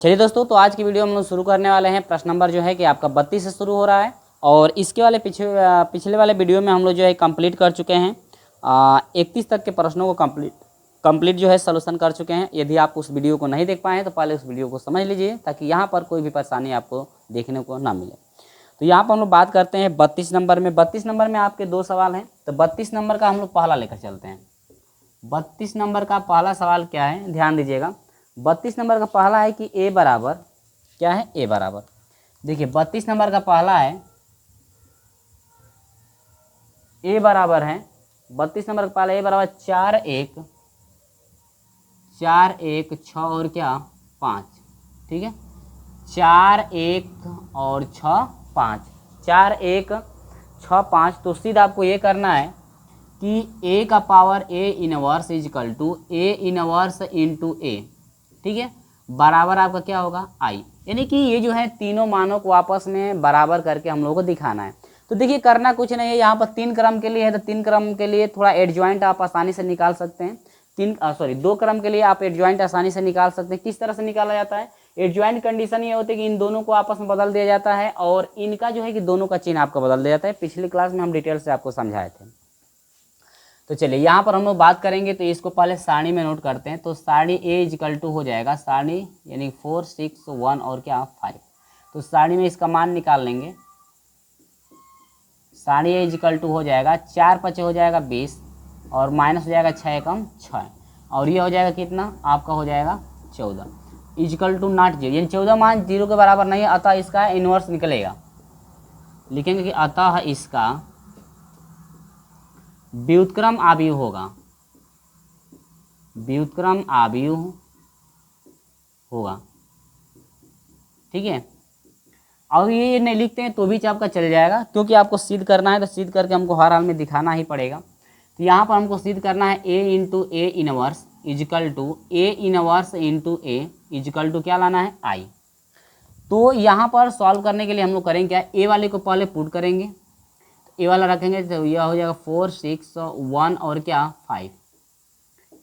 चलिए दोस्तों, तो आज की वीडियो हम लोग शुरू करने वाले हैं। प्रश्न नंबर जो है कि आपका 32 से शुरू हो रहा है और इसके वाले पिछले वाले वीडियो में हम लोग जो है कंप्लीट कर चुके हैं। 31 तक के प्रश्नों को कंप्लीट जो है सलूशन कर चुके हैं। यदि आप उस वीडियो को नहीं देख पाए हैं तो पहले उस वीडियो को समझ लीजिए ताकि यहाँ पर कोई भी परेशानी आपको देखने को ना मिले। तो यहाँ पर हम लोग बात करते हैं 32 नंबर में। 32 नंबर में आपके दो सवाल हैं, तो 32 नंबर का हम लोग पहला लेकर चलते हैं। 32 नंबर का पहला सवाल क्या है, ध्यान दीजिएगा। 32 नंबर का पहला है कि ए बराबर क्या है, ए बराबर, देखिए 32 नंबर का पहला है ए बराबर है, 32 नंबर का पहला ए बराबर 4 1 6 और क्या 5, ठीक है। 4 1 और 6 5, 4 1 6 5। तो सीधा आपको ये करना है कि a का power a inverse is equal to A inverse into A, ठीक है, बराबर आपका क्या होगा i। यानी कि ये जो है तीनों मानों को आपस में बराबर करके हम लोगों को दिखाना है। तो देखिए करना कुछ नहीं है, यहाँ पर 3 क्रम के लिए है तो 3 क्रम के लिए थोड़ा एडजॉइंट आप आसानी से निकाल सकते हैं। 2 क्रम के लिए आप एडजॉइंट आसानी से निकाल सकते हैं। किस तरह से निकाला जाता है, एडजॉइंट कंडीशन ये होती है कि इन दोनों को आपस में बदल दिया जाता है और इनका जो है कि दोनों का चिन्ह आपका बदल दिया जाता है। पिछली क्लास में हम डिटेल से आपको समझाए थे। तो चलिए यहाँ पर हम लोग बात करेंगे, तो इसको पहले सारणी में नोट करते हैं। तो सारणी ए इक्वल टू हो जाएगा सारणी यानी 4 6 1 और क्या 5। तो सारणी में इसका मान निकाल लेंगे। सारणी ए इक्वल टू हो जाएगा 4 5 हो जाएगा 20 और माइनस हो जाएगा 6 एकम 6 और ये हो जाएगा कितना आपका हो जाएगा 14 इक्वल टू नॉट 0, यानी 14 मान 0 के बराबर नहीं है, अतः इसका इनवर्स निकलेगा। लिखेंगे कि अतः इसका व्युत्क्रम आव्यूह होगा, व्युत्क्रम आव्यूह होगा, ठीक है। और ये नहीं लिखते हैं तो भी आपका चल जाएगा, क्योंकि आपको सिद्ध करना है तो सिद्ध करके हमको हर हाल में दिखाना ही पड़ेगा। तो यहाँ पर हमको सिद्ध करना है a into A inverse is equal to A inverse into A is equal to क्या लाना है i। तो यहाँ पर सॉल्व करने के लिए हम लोग करेंगे क्या, ए वाले को पहले पुट करेंगे, ए वाला रखेंगे तो यह हो जाएगा 4 6 1 और क्या 5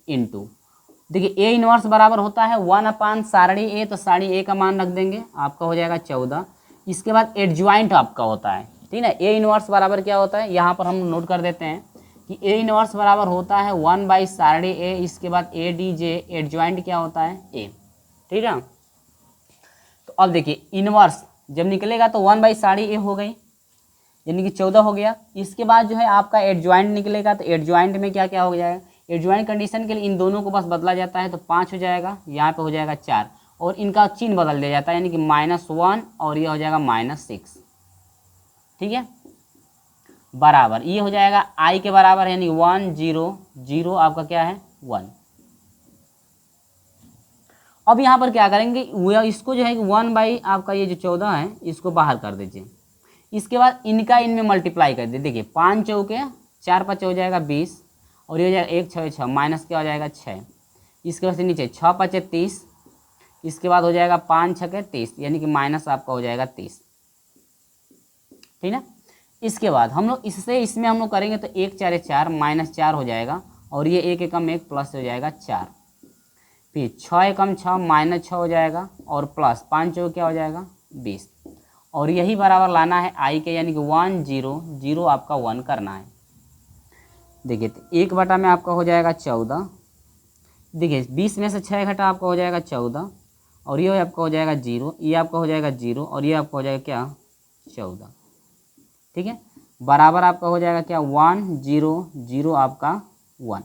इंटू, देखिए ए इनवर्स बराबर होता है 1/, सारणी ए, तो सारणी ए का मान रख देंगे आपका हो जाएगा 14। इसके बाद एडजॉइंट आपका होता है, ठीक है। ए इनवर्स बराबर क्या होता है, यहाँ पर हम नोट कर देते हैं कि ए इनवर्स बराबर होता है 1 सारणी ए, इसके बाद ए डी जे, एडजॉइंट क्या होता है ए, ठीक है। तो अब देखिए इनवर्स जब निकलेगा तो 1 सारणी ए हो गई, यानी कि 14 हो गया। इसके बाद जो है आपका एडजॉइंट निकलेगा, तो एडजॉइंट में क्या क्या हो जाएगा, एडजॉइंट कंडीशन के लिए इन दोनों को बस बदला जाता है, तो 5 हो जाएगा, यहाँ पे हो जाएगा 4 और इनका चिन्ह बदल दिया जाता है, यानी कि -1 और ये हो जाएगा -6, ठीक है, बराबर ये हो जाएगा i के बराबर, यानी 1 0 0 आपका क्या है 1। अब यहाँ पर क्या करेंगे, इसको जो है 1 आपका ये जो 14 है इसको बाहर कर दीजिए। इसके बाद इनका इनमें मल्टीप्लाई कर दे, देखिए 5 चौके 4 5 हो जाएगा 20 और ये हो जाएगा 1 6 6 माइनस क्या हो जाएगा 6, इसके बाद से नीचे 6 5 30, इसके बाद हो जाएगा 5 6 30, यानी कि माइनस आपका हो जाएगा 30, ठीक है। इसके बाद हम लोग इससे इसमें हम लोग करेंगे तो 1 4 4 -4 हो जाएगा और ये 1 एकम 1 प्लस हो जाएगा 4, फिर 6 एकम 6 -6 हो जाएगा और प्लस 5 चौके क्या हो जाएगा 20 और यही बराबर लाना है i के, यानी कि 1 0 0 आपका 1 करना है। देखिए तो 1 में आपका हो जाएगा 14, देखिए 20 में से 6 घटा आपका हो जाएगा 14 और ये आपका हो जाएगा 0, ये आपका हो जाएगा 0 और ये आपका हो जाएगा क्या 14, ठीक है, बराबर आपका हो जाएगा क्या 1 0 0 आपका 1।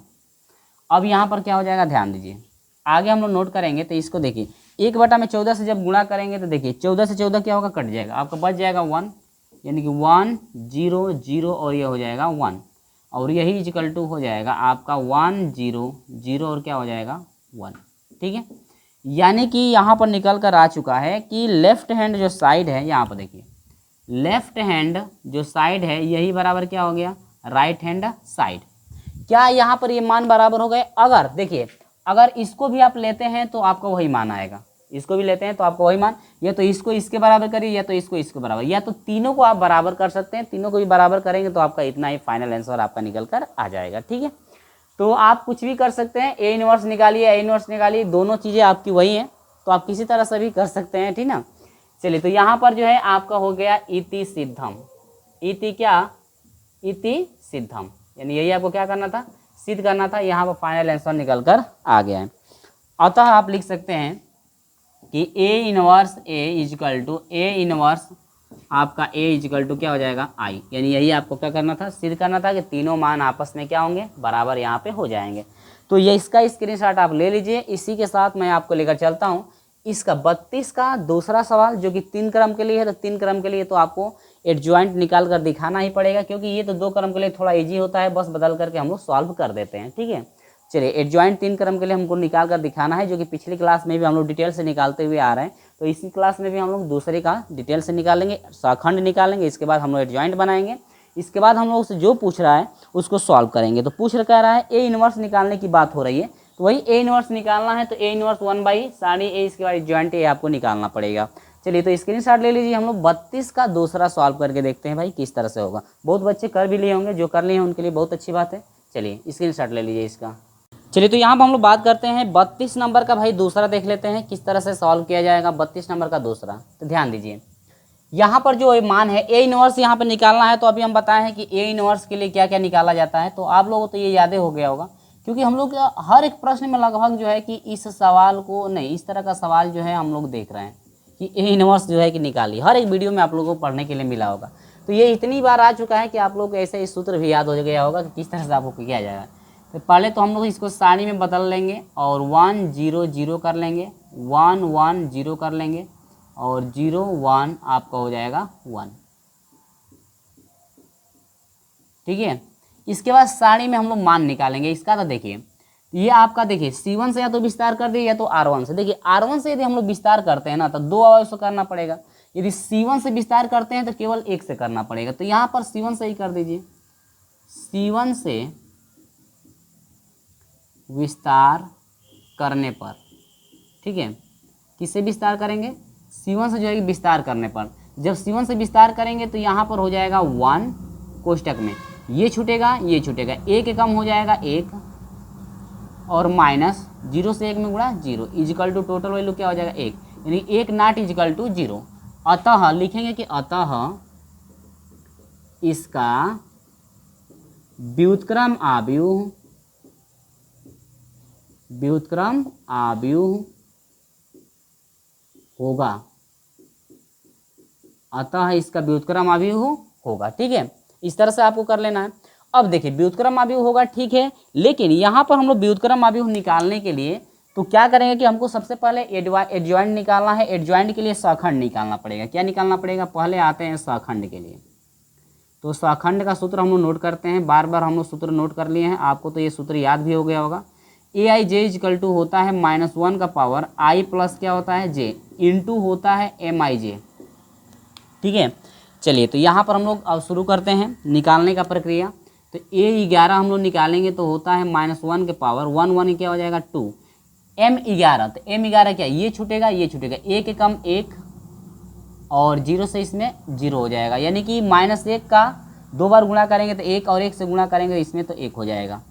अब यहाँ पर क्या हो जाएगा ध्यान दीजिए, आगे हम लोग नोट करेंगे। तो इसको देखिए 1/14 से जब गुणा करेंगे तो देखिए 14 से 14 क्या होगा कट जाएगा, आपका बच जाएगा 1, यानी कि 1 0 0 और ये हो जाएगा 1 और यही इक्वल टू हो जाएगा आपका 1 0 0 और क्या हो जाएगा 1, ठीक है। यानी कि यहाँ पर निकल कर आ चुका है कि लेफ्ट हैंड जो साइड है, यहाँ पर देखिए लेफ्ट हैंड जो साइड है यही बराबर क्या हो गया राइट हैंड साइड। क्या यहाँ पर ये मान बराबर हो गए, अगर देखिए अगर इसको भी आप लेते हैं तो आपका वही मान आएगा, इसको भी लेते हैं तो आपको वही मान, या तो इसको इसके बराबर करिए या तो इसको इसके बराबर, या तो तीनों को आप बराबर कर सकते हैं। तीनों को भी बराबर करेंगे तो आपका इतना ही फाइनल आंसर आपका निकल कर आ जाएगा, ठीक है। तो आप कुछ भी कर सकते हैं, ए इनवर्स निकालिए, ए इनवर्स निकालिए, दोनों चीज़ें आपकी वही हैं। तो आप किसी तरह से भी कर सकते हैं, ठीक ना। चलिए तो यहाँ पर जो है आपका हो गया इति सिद्धम। इति क्या, इति सिद्धम, यानी यही आपको क्या करना था, सिद्ध करना था। यहाँ पर फाइनल आंसर निकल कर आ गया है। अतः आप लिख सकते हैं कि A inverse A is equal to A inverse आपका A इजकल टू क्या हो जाएगा I, यानी यही आपको क्या करना था, सिद्ध करना था कि तीनों मान आपस में क्या होंगे, बराबर यहाँ पे हो जाएंगे। तो ये इसका स्क्रीनशॉट आप ले लीजिए। इसी के साथ मैं आपको लेकर चलता हूँ इसका 32 का दूसरा सवाल, जो कि 3 क्रम के लिए है। तो 3 क्रम के लिए तो आपको एडजॉइंट निकाल कर दिखाना ही पड़ेगा, क्योंकि ये तो 2 क्रम के लिए थोड़ा ईजी होता है, बस बदल करके हम लोग सॉल्व कर देते हैं, ठीक है। चलिए एडजॉइंट 3 क्रम के लिए हमको निकाल कर दिखाना है, जो कि पिछली क्लास में भी हम लोग डिटेल से निकालते हुए आ रहे हैं। तो इसी क्लास में भी हम लोग दूसरे का डिटेल से निकालेंगे, सखंड निकालेंगे, इसके बाद हम लोग एडजॉइंट बनाएंगे। इसके बाद हम लोग उससे जो पूछ रहा है उसको सॉल्व करेंगे। तो पूछ कह रहा है ए इनवर्स निकालने की बात हो रही है, तो वही ए इनवर्स निकालना है। तो ए इनवर्स 1/√a, इसके बाद एडजॉइंट ए आपको निकालना पड़ेगा। चलिए तो स्क्रीनशॉट ले लीजिए। हम लोग 32 का दूसरा सॉल्व करके देखते हैं भाई किस तरह से होगा। बहुत बच्चे कर भी लिए होंगे, जो कर लिए हैं उनके लिए बहुत अच्छी बात है। चलिए स्क्रीनशॉट ले लीजिए इसका। चलिए तो यहाँ पर हम लोग बात करते हैं 32 नंबर का। भाई दूसरा देख लेते हैं किस तरह से सॉल्व किया जाएगा 32 नंबर का दूसरा। तो ध्यान दीजिए, यहाँ पर जो मान है ए इनवर्स यहाँ पर निकालना है। तो अभी हम बताए हैं कि ए इनवर्स के लिए क्या क्या निकाला जाता है। तो आप लोगों को तो ये याद हो गया होगा, क्योंकि हम लोग हर एक प्रश्न में लगभग जो है कि इस सवाल को नहीं, इस तरह का सवाल जो है हम लोग देख रहे हैं कि ए इनवर्स जो है कि निकालिए। हर एक वीडियो में आप लोगों को पढ़ने के लिए मिला होगा। तो ये इतनी बार आ चुका है कि आप लोग को ऐसे इस सूत्र भी याद हो गया होगा कि किस तरह से आपको किया जाएगा। तो पहले तो हम लोग इसको सारणी में बदल लेंगे और 1 0 0 कर लेंगे, 1 1 0 कर लेंगे और 0 1 आपका हो जाएगा 1, ठीक है। इसके बाद सारणी में हम लोग मान निकालेंगे इसका। तो देखिए ये आपका देखिए C1 से या तो विस्तार कर दिए या तो R1 से। देखिए R1 से यदि हम लोग विस्तार करते हैं ना तो 2 अवयव से करना पड़ेगा। यदि C1 से विस्तार करते हैं तो केवल 1 से करना पड़ेगा। तो यहाँ पर C1 से ही कर दीजिए। C1 से विस्तार करने पर, ठीक है, किससे विस्तार करेंगे, C1 से जो है विस्तार करने पर। जब C1 से विस्तार करेंगे तो यहाँ पर हो जाएगा 1 कोष्टक में, ये छूटेगा ये छूटेगा, 1 कम हो जाएगा 1 और माइनस 0 से 1 में गुणा 0 इजिकल टू टोटल वैल्यू क्या हो जाएगा 1, यानी 1 नॉट इजिकल टू 0। अतः लिखेंगे कि अतः इसका व्युत्क्रम आव्यूह होगा। अतः इसका व्युत्क्रम आव्यूह होगा, ठीक है। इस तरह से आपको कर लेना है। अब देखिए व्युत्क्रम आव्यूह होगा, ठीक है, लेकिन यहाँ पर हम लोग व्युत्क्रम आव्यूह निकालने के लिए तो क्या करेंगे कि हमको सबसे पहले एडजॉइंट निकालना है। एडजॉइंट के लिए सखंड निकालना पड़ेगा। क्या निकालना पड़ेगा, पहले आते हैं सखंड के लिए। तो सखंड का सूत्र हम लोग नोट करते हैं, बार बार हम लोग सूत्र नोट कर लिए हैं, आपको तो ये सूत्र याद भी हो गया होगा। AI J इजकल टू होता है -1 का पावर I प्लस क्या होता है J इंटू होता है MIJ, ठीक है। चलिए तो यहाँ पर हम लोग अब शुरू करते हैं निकालने का प्रक्रिया। तो A11 हम लोग निकालेंगे तो होता है -1 के पावर 1 1 क्या हो जाएगा 2, M11। तो M11 क्या, ये छूटेगा ये छूटेगा, 1 कम 1 और 0 से इसमें 0 हो जाएगा, यानी कि -1 का 2 बार गुणा करेंगे तो 1 और 1 से गुणा करेंगे इसमें तो 1 हो जाएगा।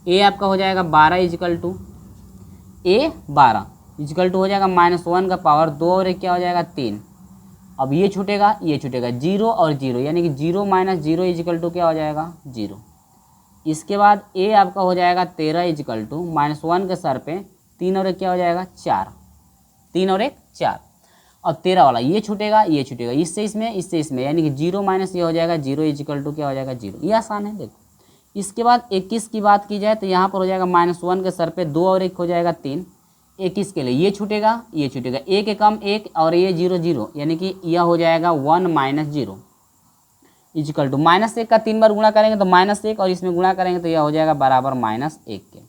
A आपका हो जाएगा 12 is equal to A12 is equal to हो जाएगा -1 का पावर 2 और 1 क्या हो जाएगा 3। अब ये छूटेगा 0 और 0, यानी कि 0 - 0 इजिकल टू क्या हो जाएगा 0। इसके बाद A आपका हो जाएगा 13 इजिकल टू -1 के सर पे 3 और 1 क्या हो जाएगा 4, 3 और 1 4। अब 13 वाला ये छूटेगा इससे इसमें, यानी कि 0 - ये हो जाएगा 0 इजिकल टू क्या हो जाएगा 0। ये आसान है देखो। इसके बाद 21 की बात की जाए तो यहाँ पर हो जाएगा -1 के सर पे 2 और 1 हो जाएगा 3। 21 के लिए ये छूटेगा 1 कम 1 और ये 0 0, यानी कि यह हो जाएगा 1 - 0 इजिकल टू -1 का 3 बार गुणा करेंगे तो -1 और इसमें गुणा करेंगे तो यह हो जाएगा बराबर -1 के।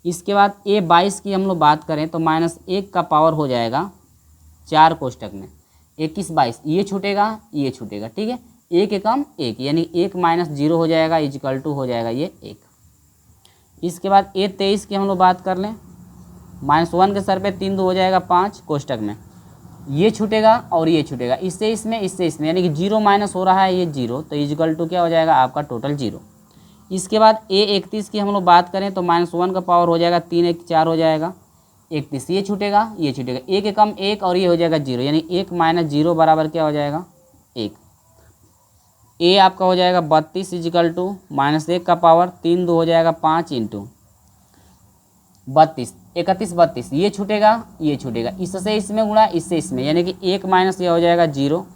इसके बाद A22 की हम लोग बात करें तो -1 का पावर हो जाएगा 4 कोष्टक में 21 22, ये छूटेगा, ठीक है, 1 कम 1, यानी 1 - 0 हो जाएगा इजिकल टू हो जाएगा ये 1। इसके बाद A23 की हम लोग बात कर लें, -1 के सर पे 3 2 हो जाएगा 5 कोष्टक में, ये छूटेगा और ये छूटेगा, इससे इसमें, यानी कि 0 माइनस हो रहा है ये 0, तो इजिकल टू क्या हो जाएगा आपका टोटल 0। इसके बाद A31 की हम लोग बात करें तो -1 का पावर हो जाएगा 3 1 4 हो जाएगा, 31, ये छूटेगा, ये छूटेगा, एक एकम एक और ये हो जाएगा 0, यानी 1 माइनस 0 बराबर क्या हो जाएगा 1। ए आपका हो जाएगा 32 इजिकल टू -1 का पावर 3 2 हो जाएगा 5 इंटू 32, 31 32, ये छूटेगा, ये छूटेगा, इससे इसमें गुणा, इससे इसमें, यानी कि 1 माइनस ये हो जाएगा 0,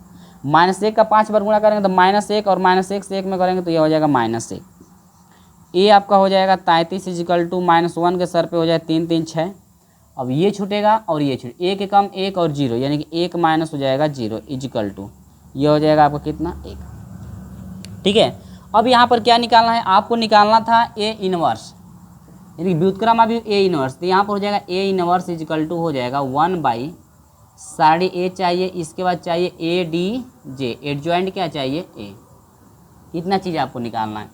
-1 का 5 बार गुणा करेंगे तो -1 और -1 से 1 में करेंगे तो ये हो जाएगा -1। ए आपका हो जाएगा 33 इजिकल टू -1 के सर पे हो जाए 3 3 6। अब ये छूटेगा और ये छूट, एक एकम एक और 0, यानी कि 1 माइनस हो जाएगा 0 इजिकल टू ये हो जाएगा आपका कितना 1। ठीक है, अब यहाँ पर क्या निकालना है, आपको निकालना था ए इनवर्स, यानी व्युत्क्रम अभी ए इनवर्स, तो यहाँ पर हो जाएगा ए इनवर्स इजिकल टू हो जाएगा 1/(a) चाहिए, इसके बाद चाहिए ADJ, एडजॉइंट क्या चाहिए ए, इतना चीज़ आपको निकालना है।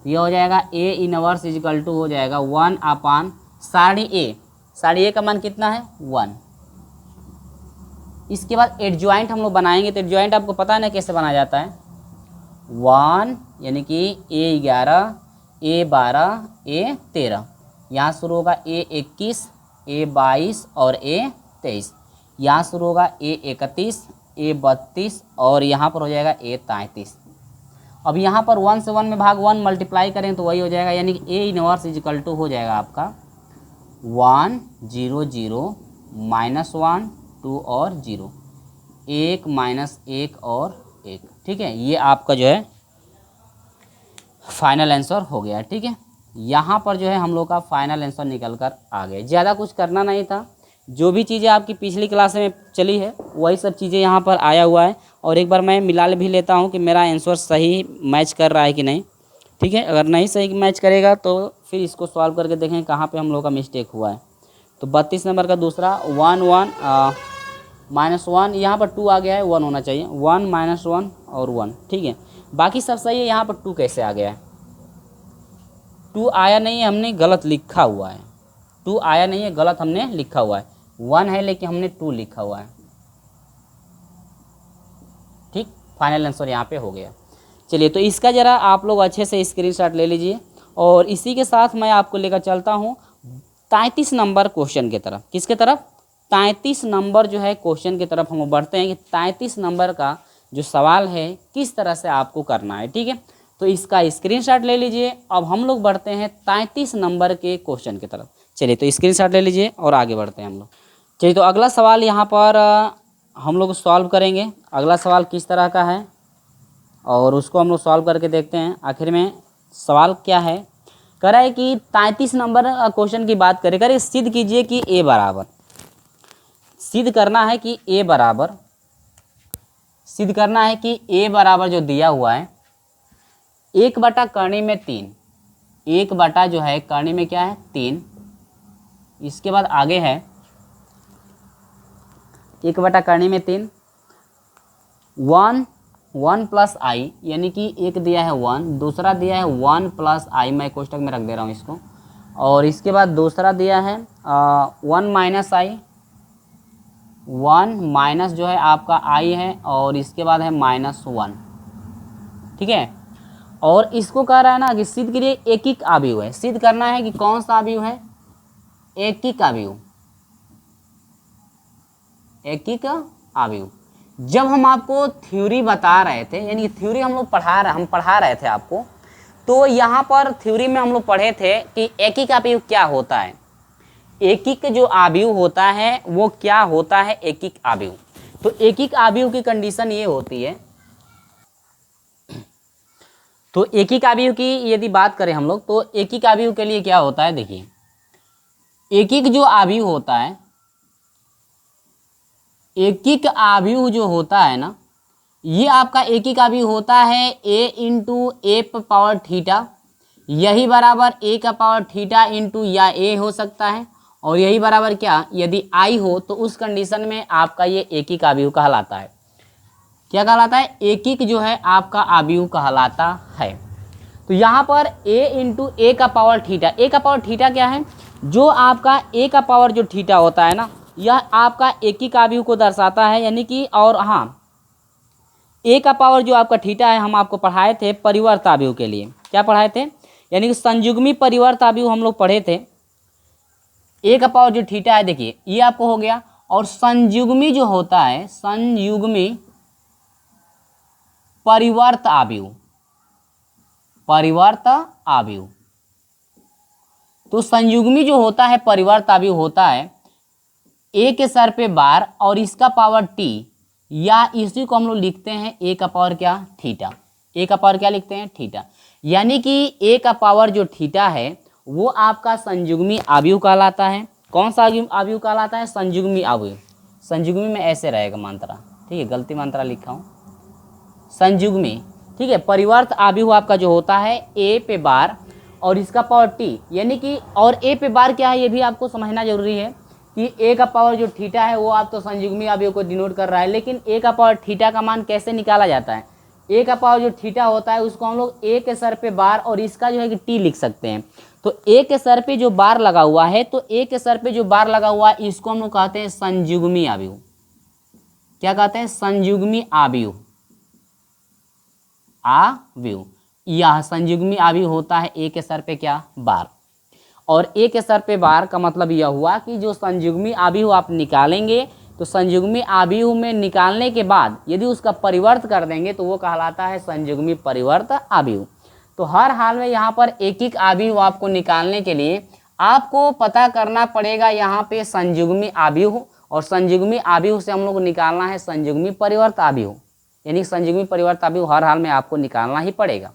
तो ये हो जाएगा ए इनवर्स इजिकल टू हो जाएगा 1/(a), (a) का मान कितना है 1। इसके बाद एडजॉइंट हम लोग बनाएंगे, तो एडजॉइंट आपको पता है ना कैसे बनाया जाता है, 1 यानी कि A11 A12 A13, यहाँ शुरू होगा A21 A22 और A23, यहाँ शुरू होगा A31 A32 और यहाँ पर हो जाएगा A33। अब यहाँ पर 1 से 1 में भाग 1 मल्टीप्लाई करें तो वही हो जाएगा, यानी कि ए इनवर्स इजिकल टू हो जाएगा आपका 1 0 0 -1 2 और 0, 1 -1 और 1। ठीक है, ये आपका जो है फाइनल आंसर हो गया। ठीक है, यहाँ पर जो है हम लोग का फाइनल आंसर निकल कर आ गए। ज़्यादा कुछ करना नहीं था, जो भी चीज़ें आपकी पिछली क्लास में चली है वही सब चीज़ें यहाँ पर आया हुआ है। और एक बार मैं मिला भी लेता हूँ कि मेरा आंसर सही मैच कर रहा है कि नहीं। ठीक है, अगर नहीं सही मैच करेगा तो फिर इसको सॉल्व करके देखें कहाँ पे हम लोग का मिस्टेक हुआ है। तो 32 नंबर का दूसरा 1 1 -1, यहाँ पर 2 आ गया है, 1 होना चाहिए, 1 -1 और 1। ठीक है, बाकी सब सही है, यहाँ पर 2 कैसे आ गया है, 2 आया नहीं है, हमने गलत लिखा हुआ है, 2 आया नहीं है, गलत हमने लिखा हुआ है, 1 है लेकिन हमने 2 लिखा हुआ है। ठीक, फाइनल आंसर यहाँ पे हो गया। चलिए, तो इसका ज़रा आप लोग अच्छे से स्क्रीनशॉट ले लीजिए और इसी के साथ मैं आपको लेकर चलता हूँ 33 नंबर क्वेश्चन की तरफ। किसके तरफ, 33 नंबर जो है क्वेश्चन की तरफ हम बढ़ते हैं कि 33 नंबर का जो सवाल है किस तरह से आपको करना है। ठीक है, तो इसका स्क्रीनशॉट ले लीजिए। अब हम लोग बढ़ते हैं 33 नंबर के क्वेश्चन की तरफ। चलिए, तो स्क्रीनशॉट ले लीजिए और आगे बढ़ते हैं हम लोग। चलिए, तो अगला सवाल यहाँ पर हम लोग सॉल्व करेंगे। अगला सवाल किस तरह का है और उसको हम लोग सॉल्व करके देखते हैं आखिर में सवाल क्या है। कह रहा है कि 33 नंबर क्वेश्चन की बात करें, करें सिद्ध कीजिए कि ए बराबर, सिद्ध करना है कि ए बराबर, सिद्ध करना है कि ए बराबर जो दिया हुआ है 1/करनी में 3, 1 जो है करनी में क्या है 3। इसके बाद आगे है 1/करनी में 3, 1 1 + i, यानी कि एक दिया है 1, दूसरा दिया है 1 + i, मैं कोष्टक में रख दे रहा हूँ इसको। और इसके बाद दूसरा दिया है 1 - i, 1 माइनस जो है आपका i है और इसके बाद है -1। ठीक है, और इसको कह रहा है ना कि सिद्ध के लिए एकिक अवयव है, सिद्ध करना है कि कौन सा अवयव है, एकिक अवयव, एकिक अवयव। जब हम आपको थ्योरी बता रहे थे, यानी थ्योरी हम लोग पढ़ा रहे थे आपको, तो यहाँ पर थ्योरी में हम लोग पढ़े थे कि एकिक अवयव क्या होता है। एकिक जो अवयव होता है वो क्या होता है, एकिक अवयव। तो एकिक अवयव की कंडीशन ये होती है, तो एकिक अवयव की यदि बात करें हम लोग, तो एकिक अवयव के लिए क्या होता है, देखिए एकिक जो अवयव होता है, एकिक अवयव जो होता है ना, ये आपका एकिक अवयव होता है a × a⁻θ, यही बराबर a⁻θ इंटू या a हो सकता है, और यही बराबर क्या, यदि i हो तो उस कंडीशन में आपका ये एकिक अवयव कहलाता है। क्या कहलाता है, एकिक जो है आपका अवयव कहलाता है। तो यहाँ पर a × a⁻θ, a⁻θ क्या है, जो आपका a का पावर जो थीटा होता है ना, यह आपका एकिक अवयव को दर्शाता है, यानी कि, और हाँ a का पावर जो आपका थीटा है हम आपको पढ़ाए थे परिवर्त अवयव के लिए, क्या पढ़ाए थे, यानी कि संयुग्मी परिवर्त अवयव हम लोग पढ़े थे। ए का पावर जो थीटा है देखिए ये आपको हो गया, और संयुग्मी जो होता है, संयुग्मी परिवर्त आव्यूह, परिवर्त आव्यूह, तो संयुग्मी जो होता है परिवर्त आव्यूह होता है ए के सर पे बार और इसका पावर टी, या इसी को हम लोग लिखते हैं ए का पावर क्या, थीटा। ए का पावर क्या लिखते हैं, थीटा। यानी कि ए का पावर जो थीटा है वो आपका संयुग्मी आव्यूह कहलाता है। कौन सा आव्यूह कहलाता है, संयुग्मी आव्यूह। संयुग्मी में ऐसे रहेगा मात्रा, ठीक है, गलती मात्रा लिखा हूँ, संयुग्मी, ठीक है। परिवर्त आव्यूह आपका जो होता है ए पे बार और इसका पावर टी, यानी कि और ए पे बार क्या है ये भी आपको समझना जरूरी है कि ए का पावर जो थीटा है वो आप तो संयुग्मी आव्यूह को डिनोट कर रहा है, लेकिन ए का पावर थीटा का मान कैसे निकाला जाता है। ए का पावर जो थीटा होता है उसको हम लोग ए के सर पे बार और इसका जो है कि टी लिख सकते हैं। तो ए के सर पे जो बार लगा हुआ है, तो ए के सर पे जो बार लगा हुआ है इसको हम लोग कहते हैं संयुग्मी आव्यूह। क्या कहते हैं, संयुग्मी आव्यूह, आव्यूह। यह संयुग्मी आव्यूह होता है ए के सर पे क्या, बार, और ए के सर पे बार का मतलब यह हुआ कि जो संयुग्मी आव्यूह आप निकालेंगे तो संयुग्मी आव्यूह में निकालने के बाद यदि उसका परिवर्त कर देंगे तो वो कहलाता है संयुग्मी परिवर्त आव्यूह। तो हर हाल में यहाँ पर एक एक आव्यूह आपको निकालने के लिए आपको पता करना पड़ेगा यहाँ पे संयुग्मी आव्यूह, और संयुग्मी आव्यूह से हम लोग को निकालना है संयुग्मी परिवर्त आव्यूह, यानी संयुग्मी परिवर्त आव्यूह हर हाल में आपको निकालना ही पड़ेगा,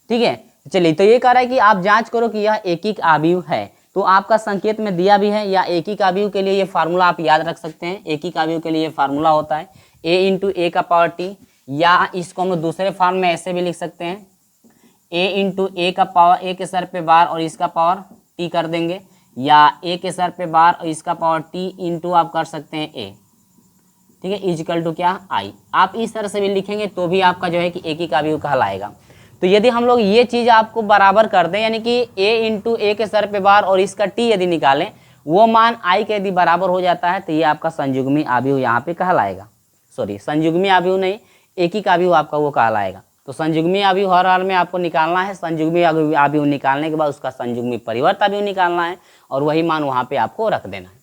ठीक है। चलिए, तो ये कह रहा है कि आप जांच करो कि यह एकिक आव्यूह है, तो आपका संकेत में दिया भी है, या एकिक आव्यूह के लिए ये फार्मूला आप याद रख सकते हैं। एकिक आव्यूह के लिए ये फार्मूला होता है a इंटू ए का पावर टी, या इसको हम दूसरे फॉर्म में ऐसे भी लिख सकते हैं a इंटू ए का पावर, ए के सर पे बार और इसका पावर टी कर देंगे, या ए के सर पे बार और इसका पावर टी इंटू आप कर सकते हैं ए, ठीक है, इजिकल टू क्या, आई। आप इस तरह से भी लिखेंगे तो भी आपका जो है कि एकिक आव्यूह कहलाएगा। तो यदि हम लोग ये चीज़ आपको बराबर कर दें, यानी कि a इंटू ए के सर पे बार और इसका t यदि निकालें, वो मान i के यदि बराबर हो जाता है तो ये आपका संयुग्मी आव्यूह यहाँ पे कहलाएगा। सॉरी, संयुग्मी आव्यूह नहीं, एकिक आव्यूह आपका वो कहलाएगा। तो संयुग्मी आव्यूह हर हाल में आपको निकालना है, संयुग्मी आव्यूह निकालने के बाद उसका संयुग्मी परिवर्त आव्यूह निकालना है और वही मान वहाँ पर आपको रख देना है।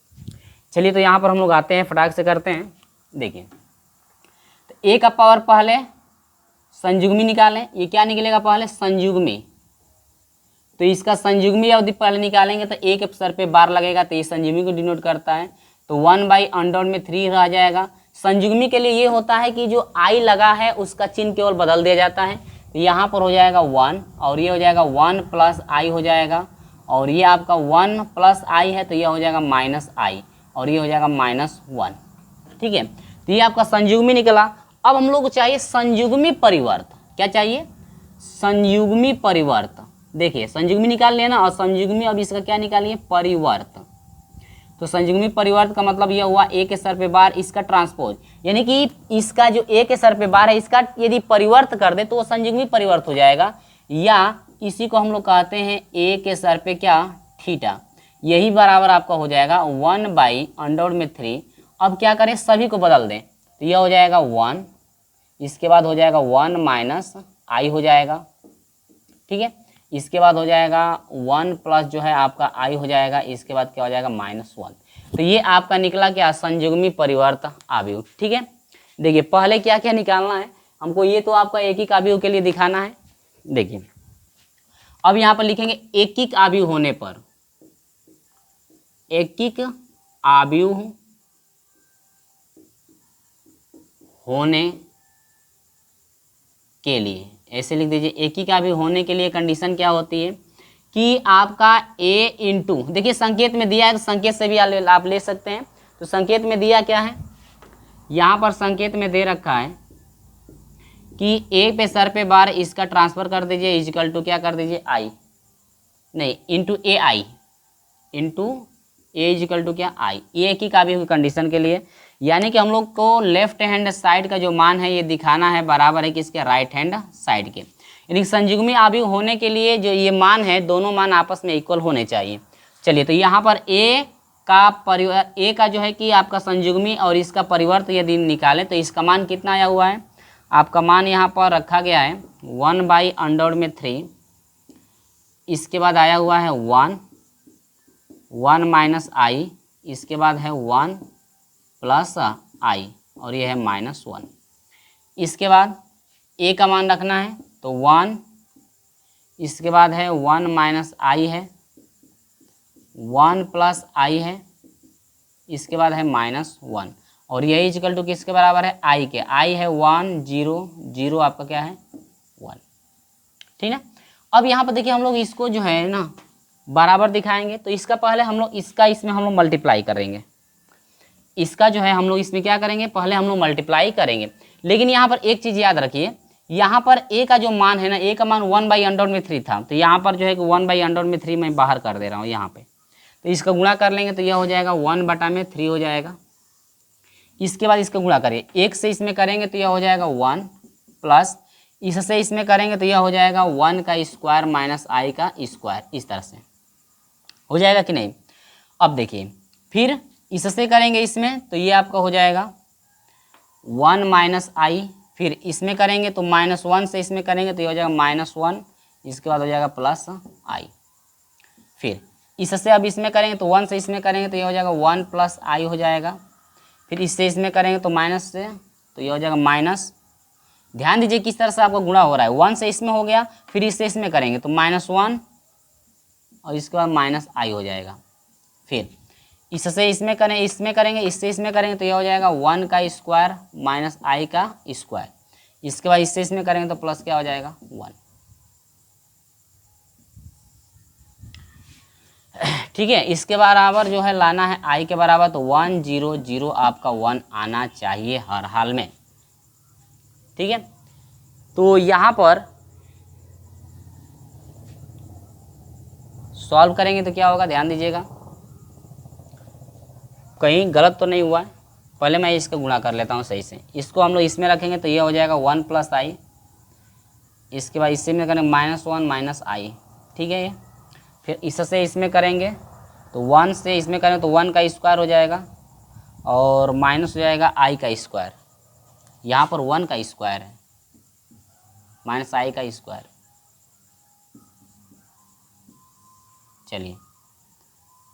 चलिए, तो यहाँ पर हम लोग आते हैं, फटाक से करते हैं। देखिए, तो ए का पावर पहले संयुग्मी निकालें, ये क्या निकलेगा पहले, संयुग्मी। तो इसका संयुग्मी अवधि पहले निकालेंगे तो ए के सर पे बार लगेगा, तो ये संयुग्मी को डिनोट करता है, तो 1/अंडर में 3 रह जाएगा। संयुग्मी के लिए ये होता है कि जो आई लगा है उसका चिन्ह केवल बदल दिया जाता है, तो यहाँ पर हो जाएगा 1 और ये हो जाएगा 1 प्लस आई हो जाएगा, और ये आपका 1 प्लस आई है तो ये हो जाएगा माइनस आई, और ये हो जाएगा -1, ठीक है। तो ये आपका संयुग्मी निकला। अब हम लोग को चाहिए संयुग्मी परिवर्त। क्या चाहिए, संयुग्मी परिवर्त। देखिए, संयुग्मी निकाल लेना और संयुग्मी, अब इसका क्या निकालिए, परिवर्त। तो संयुग्मी परिवर्त का मतलब यह हुआ ए के सर पे बार, इसका ट्रांसपोज, यानी कि इसका जो ए के सर पे बार है इसका यदि परिवर्त कर दे तो वो संयुग्मी परिवर्त हो जाएगा, या इसी को हम लोग कहते हैं ए के सर पे क्या, थीटा। यही बराबर आपका हो जाएगा 1/√3। अब क्या करें, सभी को बदल दें, तो यह हो जाएगा 1, इसके बाद हो जाएगा 1 माइनस आई हो जाएगा, ठीक है। इसके बाद हो जाएगा 1 प्लस जो है आपका आई हो जाएगा, इसके बाद क्या हो जाएगा -1। तो ये आपका निकला क्या, संयुग्मी परिवर्त आव्यूह, ठीक है। देखिए, पहले क्या क्या निकालना है हमको, ये तो आपका एकिक आव्यूह के लिए दिखाना है। देखिए, अब यहाँ पर लिखेंगे एकिक आव्यूह होने पर, एकिक आव्यूह होने के लिए ऐसे लिख दीजिए। एकिक आव्यूह होने के लिए कंडीशन क्या होती है कि आपका a इंटू, देखिए संकेत में दिया है तो संकेत से भी आप ले सकते हैं। तो संकेत में दिया क्या है, यहाँ पर संकेत में दे रखा है कि a पे सर पे बार इसका ट्रांसफर कर दीजिए, इजिकल टू क्या कर दीजिए, i नहीं into A I, into A is equal to क्या, i। ये एकिक आव्यूह की कंडीशन के लिए, यानी कि हम लोग को लेफ्ट हैंड साइड का जो मान है ये दिखाना है बराबर है किसके, राइट हैंड साइड के। यानी संयुग्मी आव्यूह होने के लिए जो ये मान है दोनों मान आपस में इक्वल होने चाहिए। चलिए, तो यहाँ पर ए का जो है कि आपका संयुग्मी और इसका परिवर्त यदि निकालें तो इसका मान कितना आया हुआ है, आपका मान यहाँ पर रखा गया है 1/√3, इसके बाद आया हुआ है 1, 1 माइनस आई, इसके बाद है 1 प्लस आई और ये है -1। इसके बाद ए का मान रखना है तो 1, इसके बाद है 1 माइनस आई है, 1 प्लस आई है, इसके बाद है -1 और यही इक्वल टू किसके बराबर है, आई के। आई है 1 0 0, आपका क्या है 1, ठीक है। अब यहाँ पर देखिए हम लोग इसको जो है ना बराबर दिखाएंगे, तो इसका पहले हम लोग इसका इसमें हम लोग मल्टीप्लाई करेंगे। इसका जो है हम लोग इसमें क्या करेंगे, पहले हम लोग मल्टीप्लाई करेंगे। लेकिन यहाँ पर एक चीज़ याद रखिए, यहाँ पर ए का जो मान है ना, ए का मान 1/√3 था, तो यहाँ पर जो है कि 1/√3 मैं बाहर कर दे रहा हूँ यहाँ पे। तो इसका गुणा कर लेंगे तो यह हो जाएगा 1/3 हो जाएगा। इसके बाद इसका गुणा करिए, 1 से इसमें करेंगे तो यह हो जाएगा 1 प्लस इससे इसमें करेंगे तो यह हो जाएगा 1 का स्क्वायर माइनस आई का स्क्वायर। इस तरह से हो जाएगा कि नहीं। अब देखिए फिर इससे करेंगे इसमें तो ये आपका हो जाएगा 1 माइनस आई, फिर इसमें करेंगे तो -1 से इसमें करेंगे तो ये हो जाएगा -1, इसके बाद हो जाएगा प्लस आई। फिर इससे अब इसमें करेंगे तो 1 से इसमें करेंगे तो ये हो जाएगा 1 प्लस आई हो जाएगा। फिर इससे इसमें करेंगे तो माइनस से तो ये हो जाएगा माइनस। ध्यान दीजिए किस तरह से आपका गुणा हो रहा है, 1 से इसमें हो गया, फिर इससे इसमें करेंगे तो -1 और इसके बाद माइनस आई हो जाएगा। फिर इससे इसमें करें, इसमें करेंगे, इससे इसमें करेंगे तो यह हो जाएगा 1 का स्क्वायर माइनस आई का स्क्वायर। इसके बाद इससे इसमें करेंगे तो प्लस क्या हो जाएगा 1, ठीक है। इसके बराबर जो है लाना है आई के बराबर, तो 1 0 0 आपका 1 आना चाहिए हर हाल में, ठीक है। तो यहाँ पर सॉल्व करेंगे तो क्या होगा, ध्यान दीजिएगा कहीं गलत तो नहीं हुआ है। पहले मैं इसका गुणा कर लेता हूँ सही से। इसको हम लोग इसमें रखेंगे तो ये हो जाएगा 1 प्लस आई, इसके बाद इससे में करेंगे -1 माइनस आई, ठीक है ये। फिर इससे इसमें करेंगे तो 1 से इसमें करेंगे तो 1 का स्क्वायर हो जाएगा और माइनस हो जाएगा आई का स्क्वायर। यहाँ पर 1 का स्क्वायर है माइनस आई का स्क्वायर। चलिए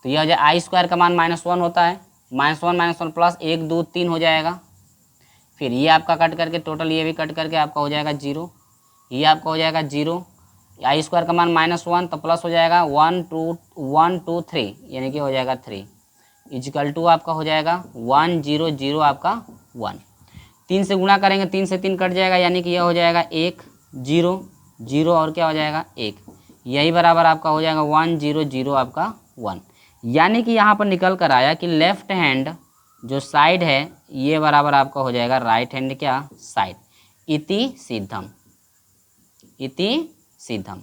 तो यह हो जाए आई स्क्वायर का मान -1 होता है, -1 प्लस 1 2 3 हो जाएगा। फिर ये आपका कट करके टोटल ये भी कट करके आपका हो जाएगा 0, ये आपका हो जाएगा 0। आई स्क्वायर का मान -1 तो प्लस हो जाएगा 1 2 3 यानी कि हो जाएगा 3 इक्वल टू आपका हो जाएगा 1 0 0 आपका 1। 3 से गुणा करेंगे, 3 से 3 कट जाएगा यानी कि यह हो जाएगा 1 0 0 और क्या हो जाएगा 1, यही बराबर आपका हो जाएगा 1 0 0 आपका 1। यानी कि यहाँ पर निकल कर आया कि लेफ्ट हैंड जो साइड है ये बराबर आपका हो जाएगा राइट हैंड क्या साइड। इति सिद्धम, इति सिद्धम।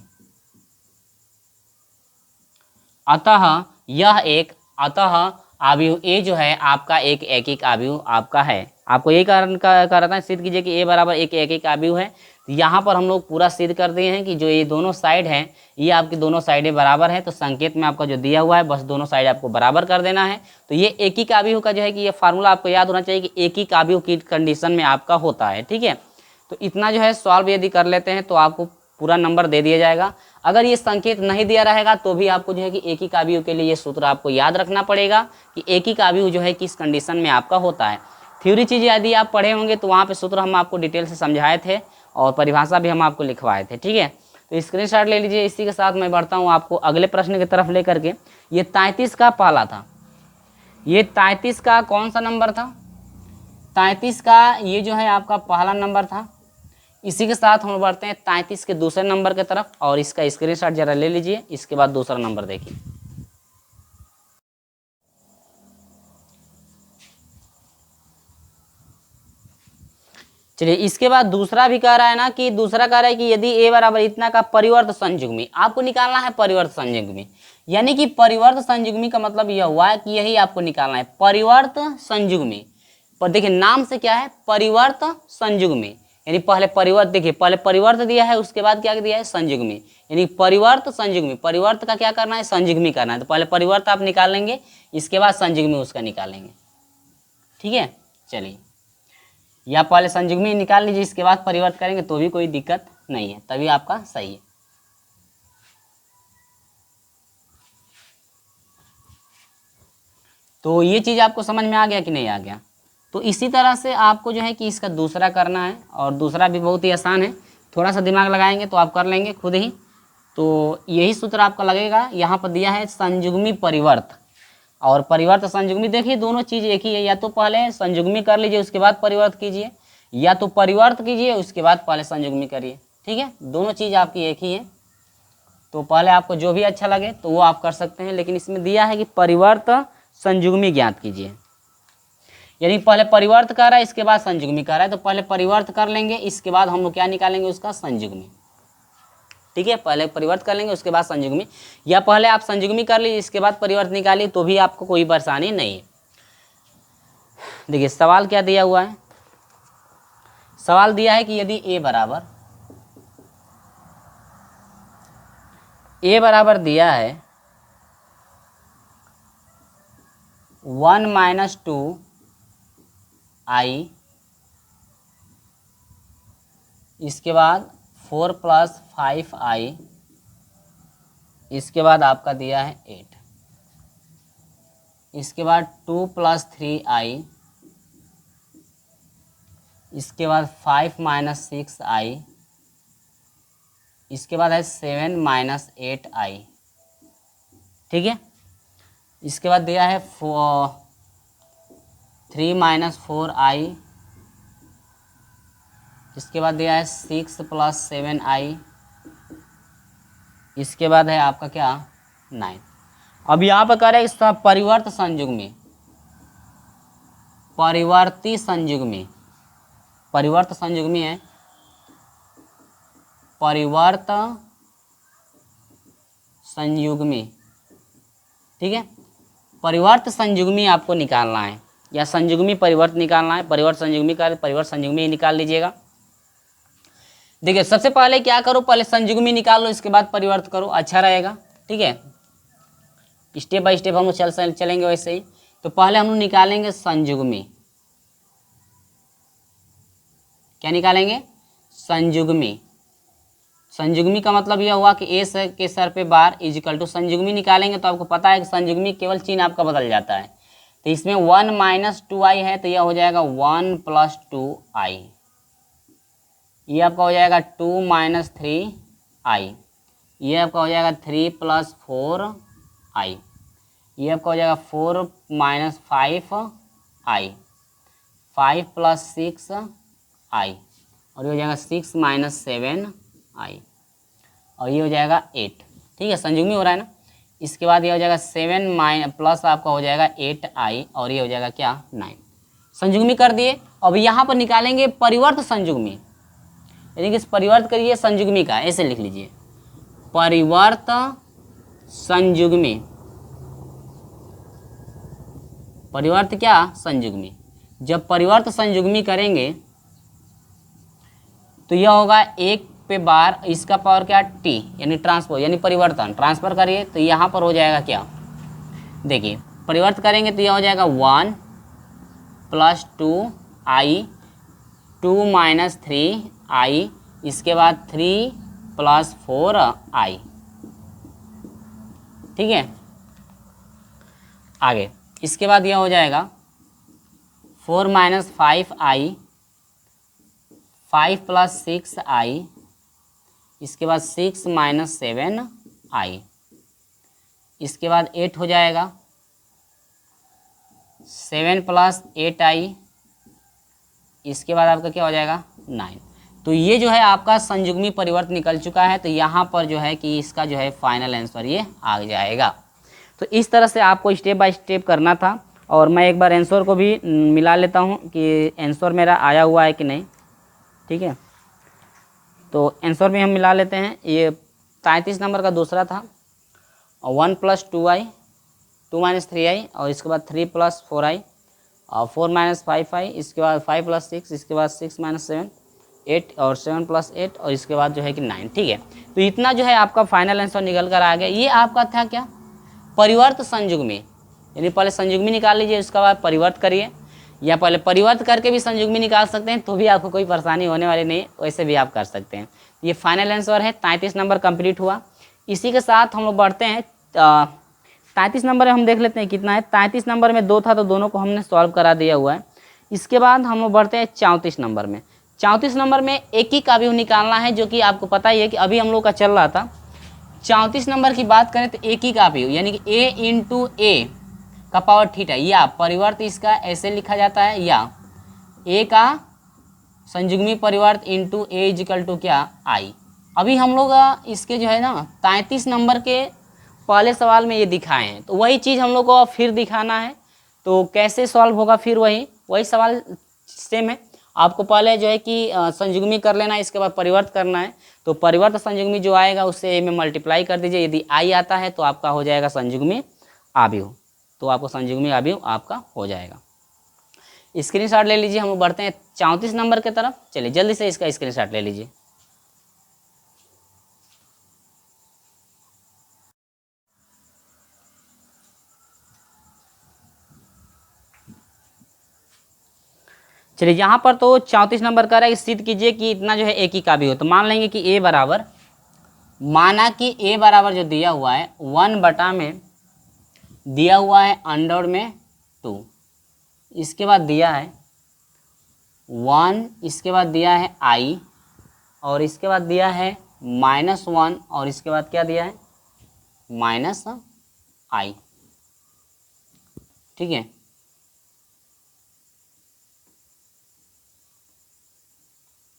अतः यह एक अवयव ए जो है आपका एक एकिक अवयव आपका है। आपको ये कारण करना है, सिद्ध कीजिए कि ए बराबर एक एकिक अवयव है। यहाँ पर हम लोग पूरा सिद्ध कर दिए हैं कि जो ये दोनों साइड हैं ये आपकी दोनों साइडें बराबर हैं। तो संकेत में आपका जो दिया हुआ है बस दोनों साइड आपको बराबर कर देना है। तो ये एकिक अवयव का जो है कि ये फार्मूला आपको याद होना चाहिए कि एकिक अवयव की कंडीशन में आपका होता है, ठीक है। तो इतना जो है सॉल्व यदि कर लेते हैं तो आपको पूरा नंबर दे दिया जाएगा। अगर ये संकेत नहीं दिया रहेगा तो भी आपको जो है कि एकिक अवयव के लिए ये सूत्र आपको याद रखना पड़ेगा कि एकिक अवयव जो है किस कंडीशन में आपका होता है। थ्योरी चीज़ यदि आप पढ़े होंगे तो वहाँ पे सूत्र हम आपको डिटेल से समझाए थे और परिभाषा भी हम आपको लिखवाए थे, ठीक है। तो स्क्रीनशॉट ले लीजिए। इसी के साथ मैं बढ़ता हूँ आपको अगले प्रश्न की तरफ लेकर के। ये 33 का पहला था, ये 33 का कौन सा नंबर था, 33 का ये जो है आपका पहला नंबर था। इसी के साथ हम बढ़ते हैं 33 के दूसरे नंबर की तरफ और इसका स्क्रीनशॉट जरा ले लीजिए। इसके बाद दूसरा नंबर देखिए। चलिए इसके बाद दूसरा भी कह रहा है ना कि दूसरा कह रहा है कि यदि ए बराबर इतना का परिवर्त संयुग्मी, आपको निकालना है परिवर्त संयुग्मी। यानी कि परिवर्त संयुग्मी का मतलब यह हुआ है कि यही आपको निकालना है परिवर्त संयुग्मी। पर देखिए नाम से क्या है परिवर्त संयुग्मी, यानी पहले परिवर्त, देखिए पहले परिवर्त दिया है उसके बाद क्या दिया है संयुग्मी, यानी परिवर्त संयुग्मी। परिवर्त का क्या करना है संयुग्मी करना है। तो पहले परिवर्त आप निकालेंगे इसके बाद संयुग्मी उसका निकालेंगे, ठीक है। चलिए या पहले संयुग्मी निकाल लीजिए इसके बाद परिवर्त करेंगे तो भी कोई दिक्कत नहीं है, तभी आपका सही है। तो ये चीज़ आपको समझ में आ गया कि नहीं आ गया। तो इसी तरह से आपको जो है कि इसका दूसरा करना है, और दूसरा भी बहुत ही आसान है, थोड़ा सा दिमाग लगाएंगे तो आप कर लेंगे खुद ही। तो यही सूत्र आपका लगेगा, यहाँ पर दिया है संयुग्मी परिवर्त और परिवर्त संयुग्मी। देखिए दोनों चीज़ एक ही है, या तो पहले संयुग्मी कर लीजिए उसके बाद परिवर्त कीजिए, या तो परिवर्त कीजिए उसके बाद पहले संयुग्मी करिए। ठीक है, दोनों चीज़ आपकी एक ही है। तो पहले आपको जो भी अच्छा लगे तो वो आप कर सकते हैं, लेकिन इसमें दिया है कि परिवर्त संयुग्मी ज्ञात कीजिए, यानी पहले परिवर्त कर रहा है इसके बाद संयुग्मी कर रहा है, तो पहले परिवर्त कर लेंगे, इसके बाद हम लोग क्या निकालेंगे उसका संयुग्मी। ठीक है, पहले परिवर्त कर लेंगे उसके बाद संयुग्मी, या पहले आप संयुग्मी कर लीजिए इसके बाद परिवर्त निकालिए, तो भी आपको कोई परेशानी नहीं है। देखिए सवाल क्या दिया हुआ है, सवाल दिया है कि यदि ए बराबर दिया है 1 - 2i, इसके बाद 4 + 5i, इसके बाद आपका दिया है 8, इसके बाद 2 + 3i, इसके बाद 5 - 6i, इसके बाद है 7 - 8i। ठीक है, इसके बाद दिया है 3 - 4i, इसके बाद दिया है 6 + 7i, इसके बाद है आपका क्या 9। अब यहाँ पर करें इसका परिवर्त संयुग्मी, परिवर्ती संयुग्मी, परिवर्त संयुग्मी है, परिवर्त संयुग्मी। ठीक है, परिवर्त संयुग्मी आपको निकालना है, या संयुग्मी परिवर्त निकालना है, परिवर्त संयुग्मी का परिवर्त संयुग्मी ही निकाल लीजिएगा। देखिए सबसे पहले क्या करो, पहले संयुग्मी निकाल लो इसके बाद परिवर्त करो, अच्छा रहेगा। ठीक है, स्टेप बाय स्टेप हम लोग चलेंगे वैसे ही। तो पहले हम लोग निकालेंगे संयुग्मी, क्या निकालेंगे संयुग्मी। संयुग्मी का मतलब यह हुआ कि ए के सर पे बार इजिकल टू, संयुग्मी निकालेंगे तो आपको पता है कि संयुग्मी केवल चिन्ह आपका बदल जाता है। तो इसमें 1 - 2i है तो यह हो जाएगा 1 + 2i, ये आपका हो जाएगा 2 - 3i, ये आपका हो जाएगा 3 + 4i, ये आपका हो जाएगा 4 - 5i, 5 + 6i, और ये हो जाएगा 6 - 7i, और ये हो जाएगा 8। ठीक है, संयुग्मी हो रहा है ना। इसके बाद ये हो जाएगा 7 प्लस आपका हो जाएगा 8i, और ये हो जाएगा क्या 9। संयुग्मी कर दिए। अब यहाँ पर निकालेंगे परिवर्त संयुग्मी, यानी कि इस परिवर्त करिए संयुग्मी का, ऐसे लिख लीजिए परिवर्त संयुग्मी, परिवर्त क्या संयुग्मी। जब परिवर्त संयुग्मी करेंगे तो यह होगा 1 पे बार, इसका पावर क्या t, यानी ट्रांसफर, यानी परिवर्तन, ट्रांसफर करिए तो यहाँ पर हो जाएगा क्या, देखिए परिवर्त करेंगे तो यह हो जाएगा 1 + 2i, 2 - 3i, इसके बाद 3 + 4i। ठीक है, आगे इसके बाद यह हो जाएगा 4 - 5i, 5 + 6i, इसके बाद 6 - 7i, इसके बाद 8 हो जाएगा 7 + 8i, इसके बाद आपका क्या हो जाएगा 9। तो ये जो है आपका संयुग्मी परिवर्त निकल चुका है। तो यहाँ पर जो है कि इसका जो है फाइनल आंसर ये आ जाएगा। तो इस तरह से आपको स्टेप बाय स्टेप करना था। और मैं एक बार आंसर को भी मिला लेता हूँ कि आंसर मेरा आया हुआ है कि नहीं। ठीक है, तो आंसर भी हम मिला लेते हैं। ये 33 नंबर का दूसरा था, 1 + 2i, 2 - 3i, और इसके बाद 3 + 4i, और 4 - 5i, इसके बाद 5 + 6, इसके बाद 6 - 7, 8, और 7 + 8, और इसके बाद जो है कि 9। ठीक है, तो इतना जो है आपका फाइनल आंसर निकल कर आ गया। ये आपका था क्या परिवर्त संयुग्मी, यानी पहले संयुग्मी निकाल लीजिए उसके बाद परिवर्त करिए, या पहले परिवर्त करके भी संयुग्मी निकाल सकते हैं, तो भी आपको कोई परेशानी होने वाली नहीं, वैसे भी आप कर सकते हैं। ये फाइनल आंसर है, 33 नंबर कंप्लीट हुआ। इसी के साथ हम लोग बढ़ते हैं 33 नंबर में हम देख लेते हैं कितना है। 33 नंबर में 2 था तो दोनों को हमने सॉल्व करा दिया हुआ है। इसके बाद हम लोग बढ़ते हैं 34 नंबर में। 34 नंबर में एक ही का भी निकालना है, जो कि आपको पता ही है कि अभी हम लोग का चल रहा था। 34 नंबर की बात करें तो एक ही का भी यानी कि a इंटू ए का पावर थीटा, या परिवर्त इसका ऐसे लिखा जाता है, या a का संयुग्मी परिवर्त इंटू ए इजिकल टू क्या आई। अभी हम लोग इसके जो है ना 33 नंबर के पहले सवाल में ये दिखाए हैं, तो वही चीज़ हम लोग को फिर दिखाना है। तो कैसे सॉल्व होगा, फिर वही सवाल सेम है। आपको पहले जो है कि संयुग्मी कर लेना है, इसके बाद परिवर्त करना है। तो परिवर्त संयुग्मी जो आएगा उससे ए में मल्टीप्लाई कर दीजिए। यदि आई आता है तो आपका हो जाएगा संयुग्मी आव्यूह, तो आपको संयुग्मी आव्यूह आपका हो जाएगा। स्क्रीनशॉट ले लीजिए। हम बढ़ते हैं 34 नंबर की तरफ। चलिए जल्दी से इसका स्क्रीनशॉट ले लीजिए। चलिए यहाँ पर तो 34 नंबर का रहा है, सिद्ध कीजिए कि इतना जो है एक ही का भी हो। तो मान लेंगे कि a बराबर, माना कि a बराबर जो दिया हुआ है 1 बटा में दिया हुआ है अंडर में 2, इसके बाद दिया है 1, इसके बाद दिया है i, और इसके बाद दिया है -1, और इसके बाद क्या दिया है -i। ठीक है,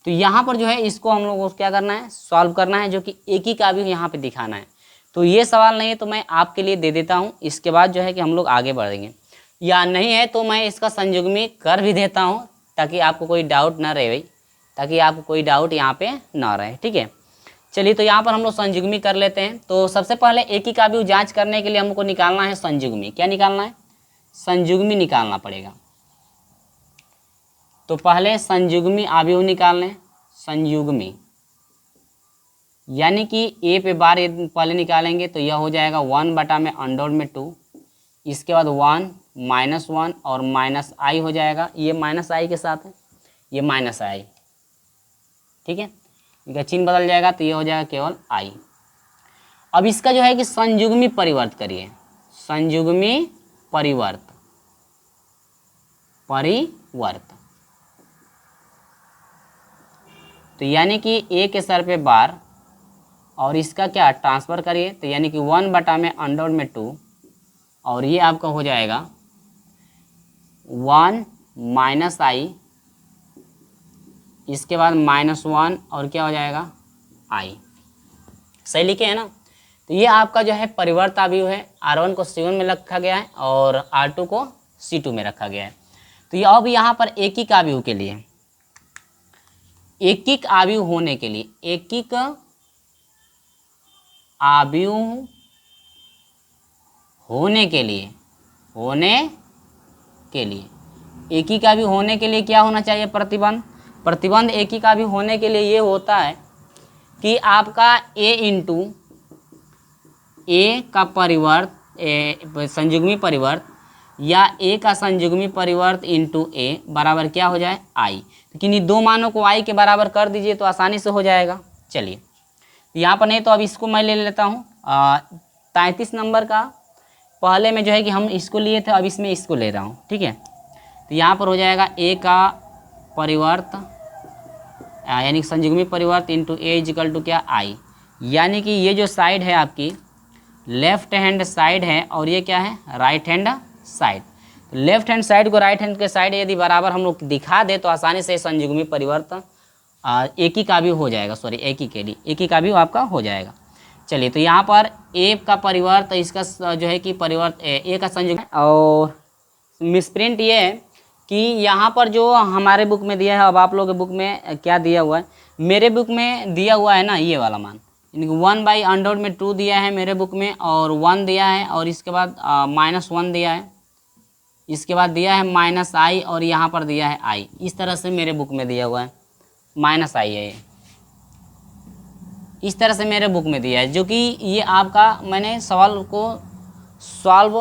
तो यहाँ पर जो है इसको हम लोग को क्या करना है, सॉल्व करना है, जो कि एक ही का भी यहाँ पे दिखाना है। तो ये सवाल नहीं है तो मैं आपके लिए दे देता हूँ। इसके बाद जो है कि हम लोग आगे बढ़ेंगे, या नहीं है तो मैं इसका संयुग्मी कर भी देता हूँ, ताकि आपको कोई डाउट ना रहे भाई, ताकि आपको कोई डाउट यहाँ पे ना रहे। ठीक है, चलिए तो यहाँ पर हम लोग संयुग्मी कर लेते हैं। तो सबसे पहले एक ही का भी जाँच करने के लिए हमको निकालना है संयुग्मी। क्या निकालना है, संयुग्मी निकालना पड़ेगा। तो पहले संयुग्मी आव्यूह निकाल लें। संयुग्मी यानी कि a पे बार पहले निकालेंगे तो यह हो जाएगा 1 बटा में अंडर में 2, इसके बाद 1 -1 और -i हो जाएगा। ये -i के साथ है, ये -i। ठीक है, इनका चिन्ह बदल जाएगा तो ये हो जाएगा केवल i। अब इसका जो है कि संयुग्मी परिवर्त करिए। संयुग्मी परिवर्त तो यानी कि a के सर पे बार और इसका क्या ट्रांसफ़र करिए, तो यानी कि 1 बटा में अंडर में 2, और ये आपका हो जाएगा 1 -i, इसके बाद -1 और क्या हो जाएगा i। सही लिखे है ना। तो ये आपका जो है परिवर्त आव्यूह है। R1 को C1 में रखा गया है और R2 को C2 में रखा गया है। तो ये अब यहाँ पर एकीक आव्यूह के लिए, एकीक आव्यूह होने के लिए, एकीक आव्यूह होने के लिए एकीक आव्यूह होने के लिए क्या होना चाहिए, प्रतिबंध एकीक आव्यूह होने के लिए ये होता है कि आपका a इंटू ए का परिवर्त, संयुग्मी परिवर्त, या a का संयुग्मी परिवर्त इंटू a बराबर क्या हो जाए i। लेकिन इन दो मानों को i के बराबर कर दीजिए तो आसानी से हो जाएगा। चलिए यहाँ पर नहीं तो अब इसको मैं ले लेता हूँ 33 नंबर का। पहले में जो है कि हम इसको लिए थे, अब इसमें इसको ले रहा हूँ। ठीक है, तो यहाँ पर हो जाएगा a का परिवर्त यानी संयुग्मी परिवर्त इंटू ए इजिकल टू क्या i, यानी कि ये जो साइड है आपकी लेफ्ट हैंड साइड है और ये क्या है right hand side. Left hand side को राइट हैंड के साइड यदि बराबर हम लोग दिखा दे तो आसानी से संयुग्मी परिवर्तन एक ही का भी हो जाएगा, सॉरी एक ही के लिए एक ही का भी आपका हो जाएगा। चलिए तो यहाँ पर ए का परिवर्त, इसका जो है कि परिवर्त ए का संयुग्म, और मिसप्रिंट ये है कि यहाँ पर जो हमारे बुक में दिया है, अब आप लोगों के बुक में क्या दिया हुआ है, मेरे बुक में दिया हुआ है ना ये वाला मान, यानी 1/√2 दिया है मेरे बुक में, और 1 दिया है, और इसके बाद -1 दिया है, इसके बाद दिया है -i, और यहाँ पर दिया है i। इस तरह से मेरे बुक में दिया हुआ है, -i है ये, इस तरह से मेरे बुक में दिया है। जो कि ये आपका, मैंने सवाल को सॉल्व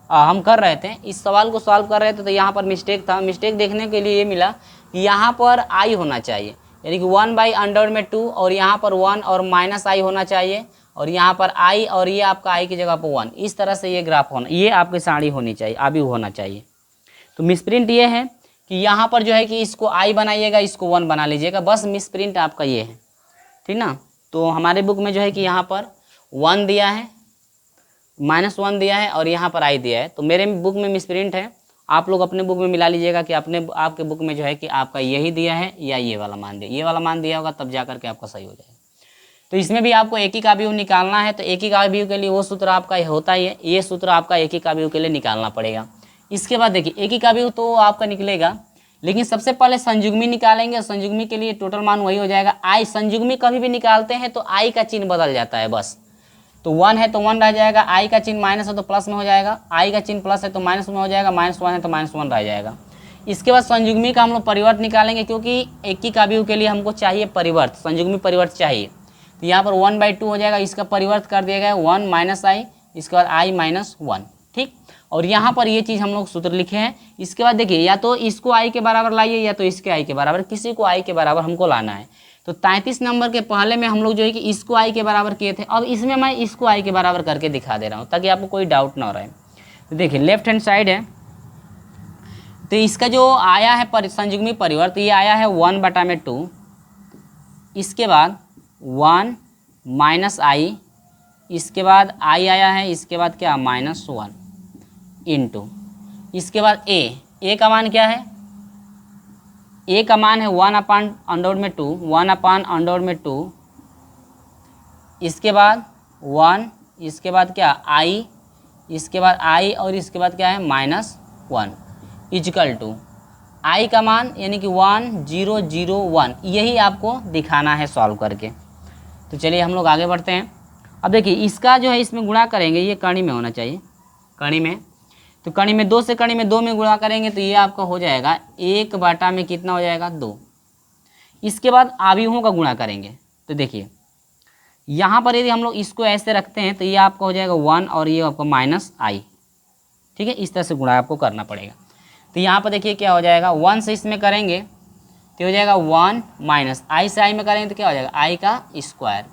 हम कर रहे थे, इस सवाल को सॉल्व कर रहे थे तो यहाँ पर मिस्टेक था। मिस्टेक देखने के लिए ये मिला कि यहाँ पर i होना चाहिए, यानी कि 1/√2, और यहाँ पर 1 और -i होना चाहिए, और यहाँ पर आई और ये आपका आई की जगह पर 1, इस तरह से ये ग्राफ होना, ये आपकी साड़ी होनी चाहिए, आबी होना चाहिए। तो मिसप्रिंट ये है कि यहाँ पर जो है कि इसको आई बनाइएगा, इसको 1 बना लीजिएगा, बस मिसप्रिंट आपका ये है, ठीक ना। तो हमारे बुक में जो है कि यहाँ पर 1 दिया है, -1 दिया है और यहाँ पर आई दिया है, तो मेरे बुक में मिसप्रिंट है। आप लोग अपने बुक में मिला लीजिएगा कि आपके बुक में जो है कि आपका यही दिया है या ये वाला मान दिया, ये वाला मान दिया होगा, तब जा करके आपका सही हो जाएगा। तो इसमें भी आपको एकिक अवयव निकालना है, तो एकिक अवयव के लिए वो सूत्र आपका होता ही है, ये सूत्र आपका एकिक अवयव के लिए निकालना पड़ेगा। इसके बाद देखिए एकिक अवयव तो आपका निकलेगा, लेकिन सबसे पहले संयुग्मी निकालेंगे। संयुग्मी के लिए टोटल मान वही हो जाएगा आई। संयुग्मी कभी भी निकालते हैं तो आई का चिन्ह बदल जाता है बस, तो 1 है तो 1 रह जाएगा, आई का चिन्ह माइनस है तो प्लस में हो जाएगा, आई का चिन्ह प्लस है तो माइनस में हो जाएगा, -1 है तो -1 रह जाएगा। इसके बाद संयुग्मी का हम लोग परिवर्त निकालेंगे, क्योंकि एकिक अवयव के लिए हमको चाहिए परिवर्त, संयुग्मी परिवर्त चाहिए। तो यहाँ पर 1/2 हो जाएगा, इसका परिवर्त कर दिया गया 1 - आई, इसके बाद आई -1, ठीक। और यहाँ पर ये चीज़ हम लोग सूत्र लिखे हैं। इसके बाद देखिए या तो इसको आई के बराबर लाइए या तो इसके आई के बराबर, किसी को आई के बराबर हमको लाना है। तो 33 नंबर के पहले में हम लोग जो है कि इसको आई के बराबर किए थे, अब इसमें मैं इसको आई के बराबर करके दिखा दे रहा हूँ ताकि आपको कोई डाउट ना रहे। तो देखिए लेफ्ट हैंड साइड है, तो इसका जो आया है संयुग्मी परिवर्त, ये आया है 1/2, इसके बाद 1 - आई, इसके बाद आई आया है, इसके बाद क्या -1 इंटू, इसके बाद ए का मान क्या है, ए का मान है 1/√2, 1/√2, इसके बाद 1, इसके बाद क्या आई, इसके बाद आई और इसके बाद क्या है -1 इक्वल टू आई का मान यानी कि 1 0 0 1, यही आपको दिखाना है सॉल्व करके। तो चलिए हम लोग आगे बढ़ते हैं। अब देखिए इसका जो है इसमें गुणा करेंगे, ये कड़ी में होना चाहिए, कड़ी में, तो कड़ी में 2 से कड़ी में 2 में गुणा करेंगे तो ये आपका हो जाएगा 1 में कितना हो जाएगा 2। इसके बाद अवयवों का गुणा करेंगे, तो देखिए यहाँ पर यदि हम लोग इसको ऐसे रखते हैं तो ये आपका हो जाएगा 1 और ये आपका -आई, ठीक है। इस तरह से गुणा आपको करना पड़ेगा। तो यहाँ पर देखिए क्या हो जाएगा, 1 से इसमें करेंगे तो हो जाएगा 1 - आई से आई में करेंगे तो क्या हो जाएगा आई का स्क्वायर,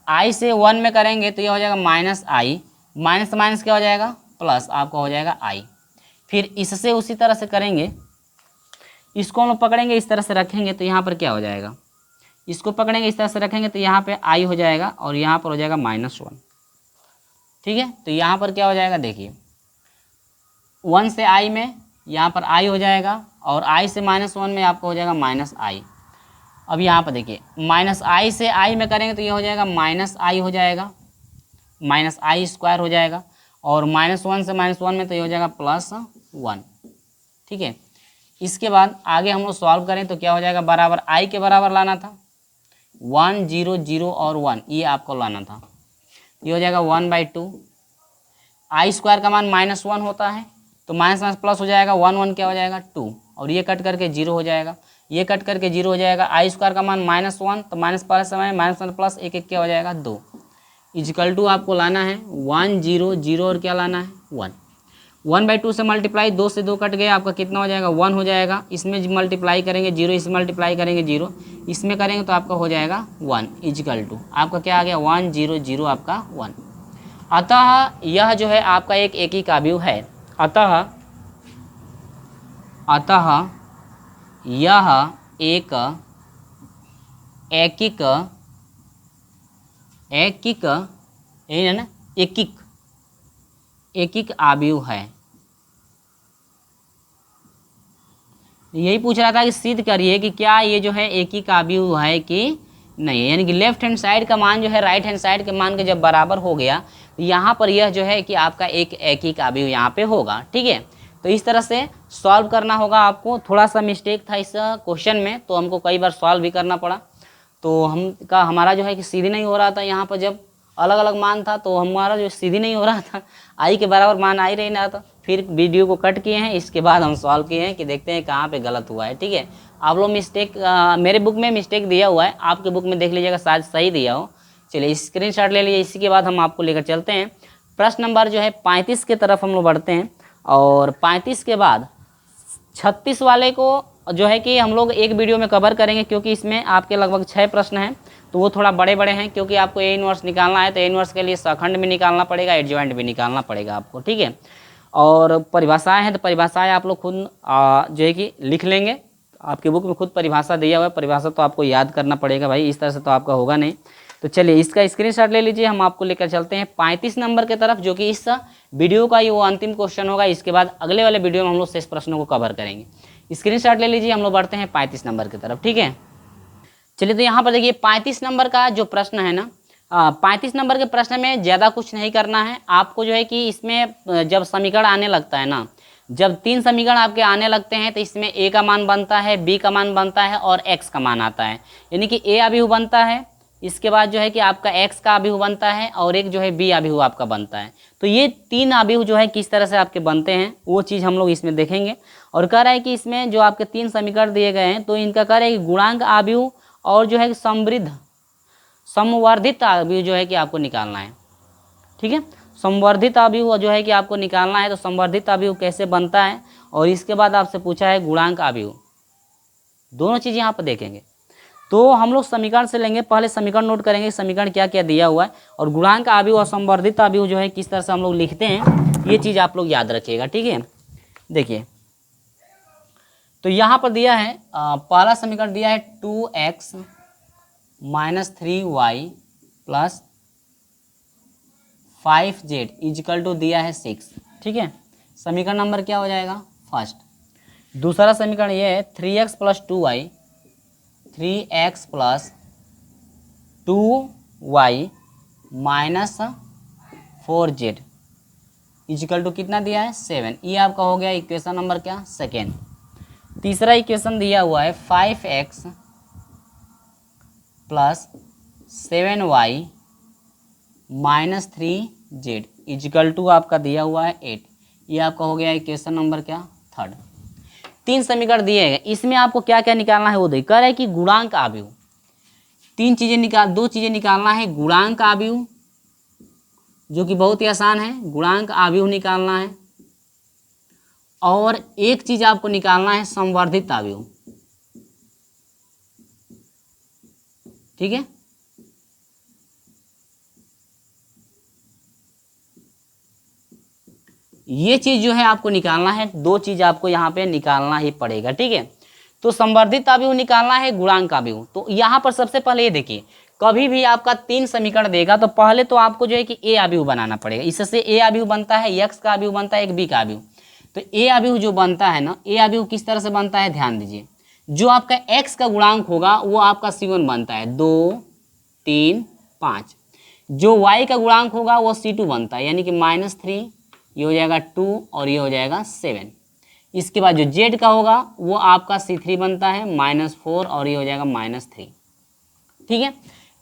आई से 1 में करेंगे तो ये हो जाएगा -आई, माइनस से माइनस क्या हो जाएगा प्लस, आपका हो जाएगा आई। फिर इससे उसी तरह से करेंगे, इसको हम लोग पकड़ेंगे इस तरह से रखेंगे तो यहाँ पर क्या हो जाएगा, इसको पकड़ेंगे इस तरह से रखेंगे तो यहाँ पे आई हो जाएगा और यहाँ पर हो जाएगा -1, ठीक है। तो यहाँ पर क्या हो जाएगा देखिए 1 से आई में यहाँ पर आई हो जाएगा और आई से -1 में आपको हो जाएगा -आई। अब यहाँ पर देखिए -आई से आई में करेंगे तो ये हो जाएगा -आई हो जाएगा, -आई² हो जाएगा, और -1 से -1 में तो ये हो जाएगा +1, ठीक है। इसके बाद आगे हम लोग सॉल्व करें तो क्या हो जाएगा, बराबर आई के बराबर लाना था, 1 0 0 और 1 ये आपको लाना था, ये हो जाएगा 1/2। आई² का मान -1 होता है तो माइनस प्लस हो जाएगा, 1 1 क्या हो जाएगा 2, और ये कट करके 0 हो जाएगा, ये कट करके 0 हो जाएगा। आई² का मान -1 तो माइनस प्लस समय -1 प्लस 1 1 क्या हो जाएगा 2, इक्वल टू आपको लाना है 1 0 0 और क्या लाना है 1। 1/2 से मल्टीप्लाई, 2 से 2 कट गया, आपका कितना हो जाएगा 1 हो जाएगा। इसमें मल्टीप्लाई करेंगे 0, इसमें मल्टीप्लाई करेंगे 0, इसमें करेंगे तो आपका हो जाएगा 1 इक्वल टू आपका क्या आ गया 1 0 0 आपका 1। अतः यह जो है आपका एक एकिक अवयव है। अतः यह एक एकिक है ना, एकिक अवयव है। यही पूछ रहा था कि सिद्ध करिए कि क्या ये जो है एकिक अवयव है कि नहीं, यानी कि लेफ्ट हैंड साइड का मान जो है राइट हैंड साइड के मान के जब बराबर हो गया तो यहाँ पर यह जो है कि आपका एक एकिक अवयव यहाँ पे होगा, ठीक है। तो इस तरह से सॉल्व करना होगा आपको। थोड़ा सा मिस्टेक था इस क्वेश्चन में तो हमको कई बार सॉल्व भी करना पड़ा, तो हमारा जो है कि सीधी नहीं हो रहा था, यहाँ पर जब अलग अलग मान था तो हमारा जो सीधी नहीं हो रहा था, आई के बराबर मान आ ही नहीं रहा था। फिर वीडियो को कट किए हैं, इसके बाद हम सॉल्व किए हैं कि देखते हैं कहाँ पे गलत हुआ है, ठीक है। आप लोग मिस्टेक मेरे बुक में मिस्टेक दिया हुआ है, आपके बुक में देख लीजिएगा शायद सही दिया हो। चलिए स्क्रीनशॉट ले लीजिए, इसी के बाद हम आपको लेकर चलते हैं प्रश्न नंबर जो है 35 के तरफ हम लोग बढ़ते हैं। और 35 के बाद 36 वाले को जो है कि हम लोग एक वीडियो में कवर करेंगे, क्योंकि इसमें आपके लगभग 6 प्रश्न हैं, तो वो थोड़ा बड़े बड़े हैं, क्योंकि आपको ए इनवर्स निकालना है तो ए इनवर्स के लिए सखंड भी निकालना पड़ेगा, एडजॉइंट भी निकालना पड़ेगा आपको, ठीक है। और परिभाषाएं हैं तो परिभाषाएं आप लोग खुद जो है कि लिख लेंगे, आपकी बुक में खुद परिभाषा दिया हुआ है, परिभाषा तो आपको याद करना पड़ेगा भाई, इस तरह से तो आपका होगा नहीं। तो चलिए इसका स्क्रीनशॉट ले लीजिए, हम आपको लेकर चलते हैं 35 नंबर की तरफ, जो कि इस वीडियो का ये वो अंतिम क्वेश्चन होगा। इसके बाद अगले वाले वीडियो में हम लोग शेष प्रश्नों को कवर करेंगे। स्क्रीनशॉट ले लीजिए, हम लोग बढ़ते हैं 35 नंबर की तरफ, ठीक है। चलिए तो यहाँ पर देखिए 35 नंबर का जो प्रश्न है ना, 35 नंबर के प्रश्न में ज़्यादा कुछ नहीं करना है आपको, जो है कि इसमें जब समीकरण आने लगता है ना, जब 3 समीकरण आपके आने लगते हैं तो इसमें a का मान बनता है, b का मान बनता है और x का मान आता है, यानी कि a अभिहु बनता है, इसके बाद जो है कि आपका x का अभिहु बनता है और एक जो है b अभिहु आपका बनता है। तो ये 3 अभिहु जो है किस तरह से आपके बनते हैं वो चीज़ हम लोग इसमें देखेंगे। और कह रहा है कि इसमें जो आपके 3 समीकरण दिए गए हैं तो इनका कह रहा है कि गुणांक अभिहु और जो है समृद्ध समवर्धित अभिहु जो है कि आपको निकालना है, ठीक है। संवर्धित अभिहु जो है कि आपको निकालना है, तो संवर्धित अभिहु कैसे बनता है, और इसके बाद आपसे पूछा है गुणांक अभिहु, दोनों चीज़ यहाँ पर देखेंगे। तो हम लोग समीकरण से लेंगे, पहले समीकरण नोट करेंगे समीकरण क्या क्या दिया हुआ है, और गुणांक अभिहु और संवर्धित अभिहु जो है किस तरह से हम लोग लिखते हैं, ये चीज़ आप लोग याद रखिएगा, ठीक है। देखिए तो यहाँ पर दिया है पहला समीकरण दिया है 2x - 3y + 5z equal to दिया है 6, ठीक है। समीकरण नंबर क्या हो जाएगा फर्स्ट। दूसरा समीकरण ये है 3x + 2y 3x + 2y - 4z equal to कितना दिया है 7, ये आपका हो गया इक्वेशन नंबर क्या सेकेंड। तीसरा इक्वेशन दिया हुआ है 5x + 7y - 3z equal to आपका दिया हुआ है 8, ये आपका हो गया इक्वेशन नंबर क्या थर्ड। 3 समीकरण दिए गए, इसमें आपको क्या क्या निकालना है वो देखिए। कह रहा है कि गुणांक अभिहु 2 चीज़ें निकालना है, गुणांक अभिहु जो कि बहुत ही आसान है, गुणांक अभिहु निकालना है, और एक चीज आपको निकालना है संवर्धित अभिहु, ठीक है। ये चीज जो है आपको निकालना है, 2 चीज आपको यहाँ पे निकालना ही पड़ेगा, ठीक है। तो संवर्धित अभिहु निकालना है, गुणांक अभिहु। तो यहाँ पर सबसे पहले ये देखिए, कभी भी आपका 3 समीकरण देगा तो पहले तो आपको जो है कि ए अभिहु बनाना पड़ेगा। इससे ए अभिहु बनता है, एक्स का अभिहु बनता है, एक बी का अभिहु। तो ए अभिहु जो बनता है ना, ए अभिहु किस तरह से बनता है ध्यान दीजिए। जो आपका एक्स का गुणांक होगा वो आपका C1 बनता है 2 3 5। जो वाई का गुणांक होगा वो C2 बनता है, यानी कि -3, ये हो जाएगा 2 और ये हो जाएगा 7। इसके बाद जो जेड का होगा वो आपका C3 बनता है -4 और ये हो जाएगा -3, ठीक है।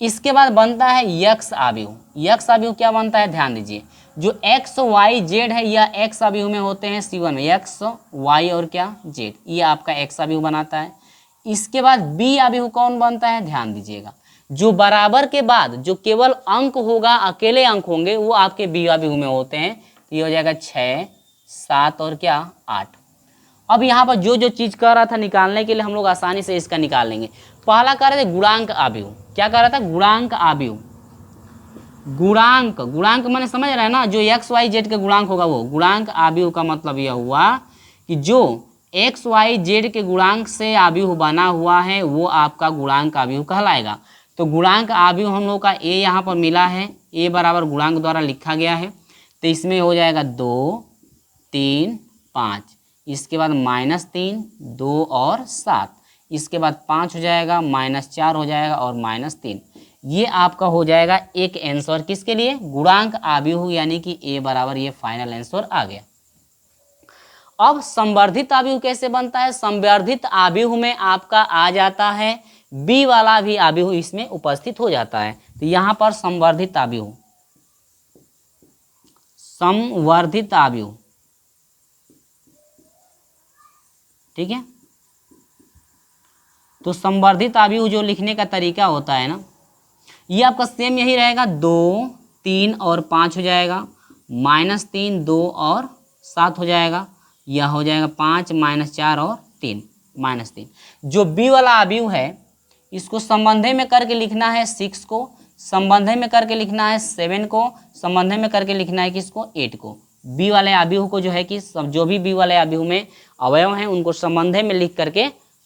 इसके बाद बनता है यक्स अभिहु। यक्स अभिहु क्या बनता है ध्यान दीजिए, जो एक्स वाई जेड है या एक्स अभिहु में होते हैं C1 एक्स वाई और क्या जेड, ये आपका एक्स अभिहु बनाता है। इसके बाद बी अभिहु कौन बनता है ध्यान दीजिएगा, जो बराबर के बाद जो केवल अंक होगा, अकेले अंक होंगे वो आपके बी अभिहु में होते हैं। तो ये हो जाएगा 6 7 और क्या 8। अब यहाँ पर जो जो चीज़ कर रहा था निकालने के लिए हम लोग आसानी से इसका निकाल लेंगे। पहला कर रहे थे गुणांक अभिहु, क्या कर रहा था गुणांक अभिहु। गुणांक मैंने समझ रहा है ना, जो एक्स वाई जेड के गुणांक होगा वो गुणांक अभिहु का मतलब यह हुआ कि जो एक्स वाई जेड के गुणांक से अभिहु बना हुआ है वो आपका गुणांक अभिहु कहलाएगा। तो गुणांक अभिहु हम लोग का ए यहाँ पर मिला है, ए बराबर गुणांक द्वारा लिखा गया है। तो इसमें हो जाएगा 2 3 5, इसके बाद -3 2 और 7, इसके बाद 5 हो जाएगा, -4 हो जाएगा और -3। ये आपका हो जाएगा एक आंसर किसके लिए गुणांक अभिहु, यानी कि ए बराबर ये फाइनल आंसर आ गया। अब संवर्धित अभिहु कैसे बनता है, संवर्धित अभिहु में आपका आ जाता है बी वाला भी अभिहु इसमें उपस्थित हो जाता है। तो यहाँ पर संवर्धित अभिहु, संवर्धित अभिहु, ठीक है। तो संवर्धित अभिहु जो लिखने का तरीका होता है ना, ये आपका सेम यही रहेगा, 2 3 और 5 हो जाएगा, -3 2 और 7 हो जाएगा, यह हो जाएगा 5 -4 और 3 -3। जो बी वाला अभिहु है इसको संबंधे में करके लिखना है 6 को, संबंधे में करके लिखना है 7 को, संबंधे में करके लिखना है किसको 8 को। बी वाले अवयव को जो है कि जो भी बी वाले अवयव में अवयव हैं उनको संबंधे में लिख करके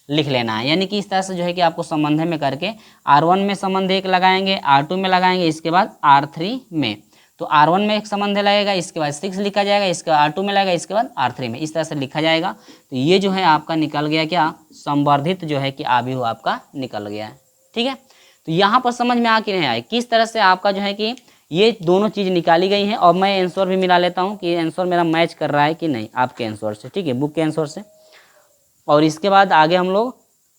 लिख लेना है। यानी कि इस तरह से जो है कि आपको संबंधे में करके R1 में संबंध 1 लगाएंगे, R2 में लगाएंगे, इसके बाद R3 में। तो R1 में एक संबंध लगेगा, इसके बाद 6 लिखा जाएगा, इसके बाद R2 में लगेगा, इसके बाद R3 में, इस तरह से लिखा जाएगा। तो ये जो है आपका निकल गया क्या, संवर्धित जो है कि अवयव आपका निकल गया है। ठीक है, तो यहाँ पर समझ में आ कि नहीं आए किस तरह से आपका जो है कि ये दोनों चीज़ निकाली गई हैं। और मैं आंसर भी मिला लेता हूँ कि आंसर मेरा मैच कर रहा है कि नहीं आपके आंसर से, ठीक है, बुक के आंसर से। और इसके बाद आगे हम लोग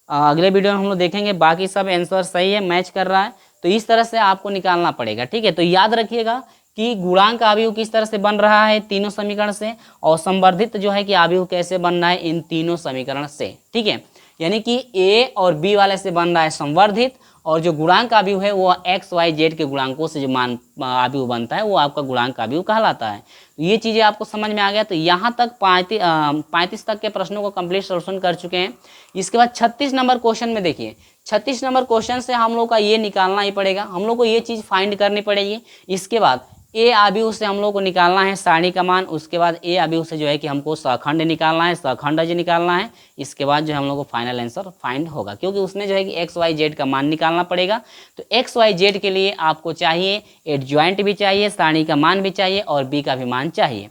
अगले वीडियो में हम लोग देखेंगे बाकी सब आंसर सही है, मैच कर रहा है। तो इस तरह से आपको निकालना पड़ेगा। ठीक है, तो याद रखिएगा कि गुणांक अवयव किस तरह से बन रहा है तीनों समीकरण से, और संवर्धित जो है कि अवयव कैसे बन रहा है इन तीनों समीकरण से। ठीक है, यानी कि ए और बी वाले से बन रहा है संवर्धित, और जो गुणांक अवयव है वो एक्स वाई जेड के गुणांकों से जो मान अवयव बनता है वो आपका गुणांक अवयव कहलाता है। तो ये चीज़ें आपको समझ में आ गया। तो यहाँ तक 35 तक के प्रश्नों को कंप्लीट सोल्यूशन कर चुके हैं। इसके बाद 36 नंबर क्वेश्चन में देखिए, 36 नंबर क्वेश्चन से हम लोग का ये निकालना ही पड़ेगा, हम लोग को ये चीज़ फाइंड करनी पड़ेगी। इसके बाद ए अवयव से हम लोग को निकालना है सारणी का मान, उसके बाद ए अवयव से जो है कि हमको सहखंड निकालना है, सहखंडज निकालना है। इसके बाद जो है हम लोग को फाइनल आंसर फाइंड होगा, क्योंकि उसमें जो है कि एक्स वाई जेड का मान निकालना पड़ेगा। तो एक्स वाई जेड के लिए आपको चाहिए एडजॉइंट भी चाहिए, सारणी का मान भी चाहिए और बी का भी मान चाहिए।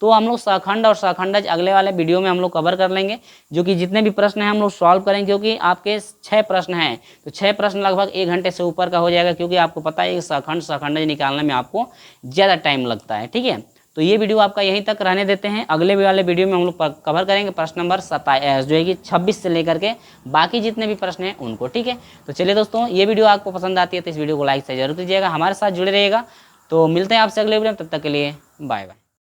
तो हम लोग सहखंड और सहखंडज अगले वाले वीडियो में हम लोग कवर कर लेंगे, जो कि जितने भी प्रश्न हैं हम लोग सॉल्व करेंगे, क्योंकि आपके 6 प्रश्न हैं। तो 6 प्रश्न लगभग 1 घंटे से ऊपर का हो जाएगा, क्योंकि आपको पता है कि सहखंड सहखंडज निकालने में आपको ज़्यादा टाइम लगता है। ठीक है, तो ये वीडियो आपका यहीं तक रहने देते हैं। अगले वाले वीडियो में हम लोग कवर करेंगे प्रश्न नंबर 27 जो है कि 26 से लेकर के बाकी जितने भी प्रश्न हैं उनको। ठीक है, तो चलिए दोस्तों, ये वीडियो आपको पसंद आती है तो इस वीडियो को लाइक से जरूर कीजिएगा, हमारे साथ जुड़े रहिएगा। तो मिलते हैं आपसे अगले वीडियो में, तब तक के लिए बाय बाय।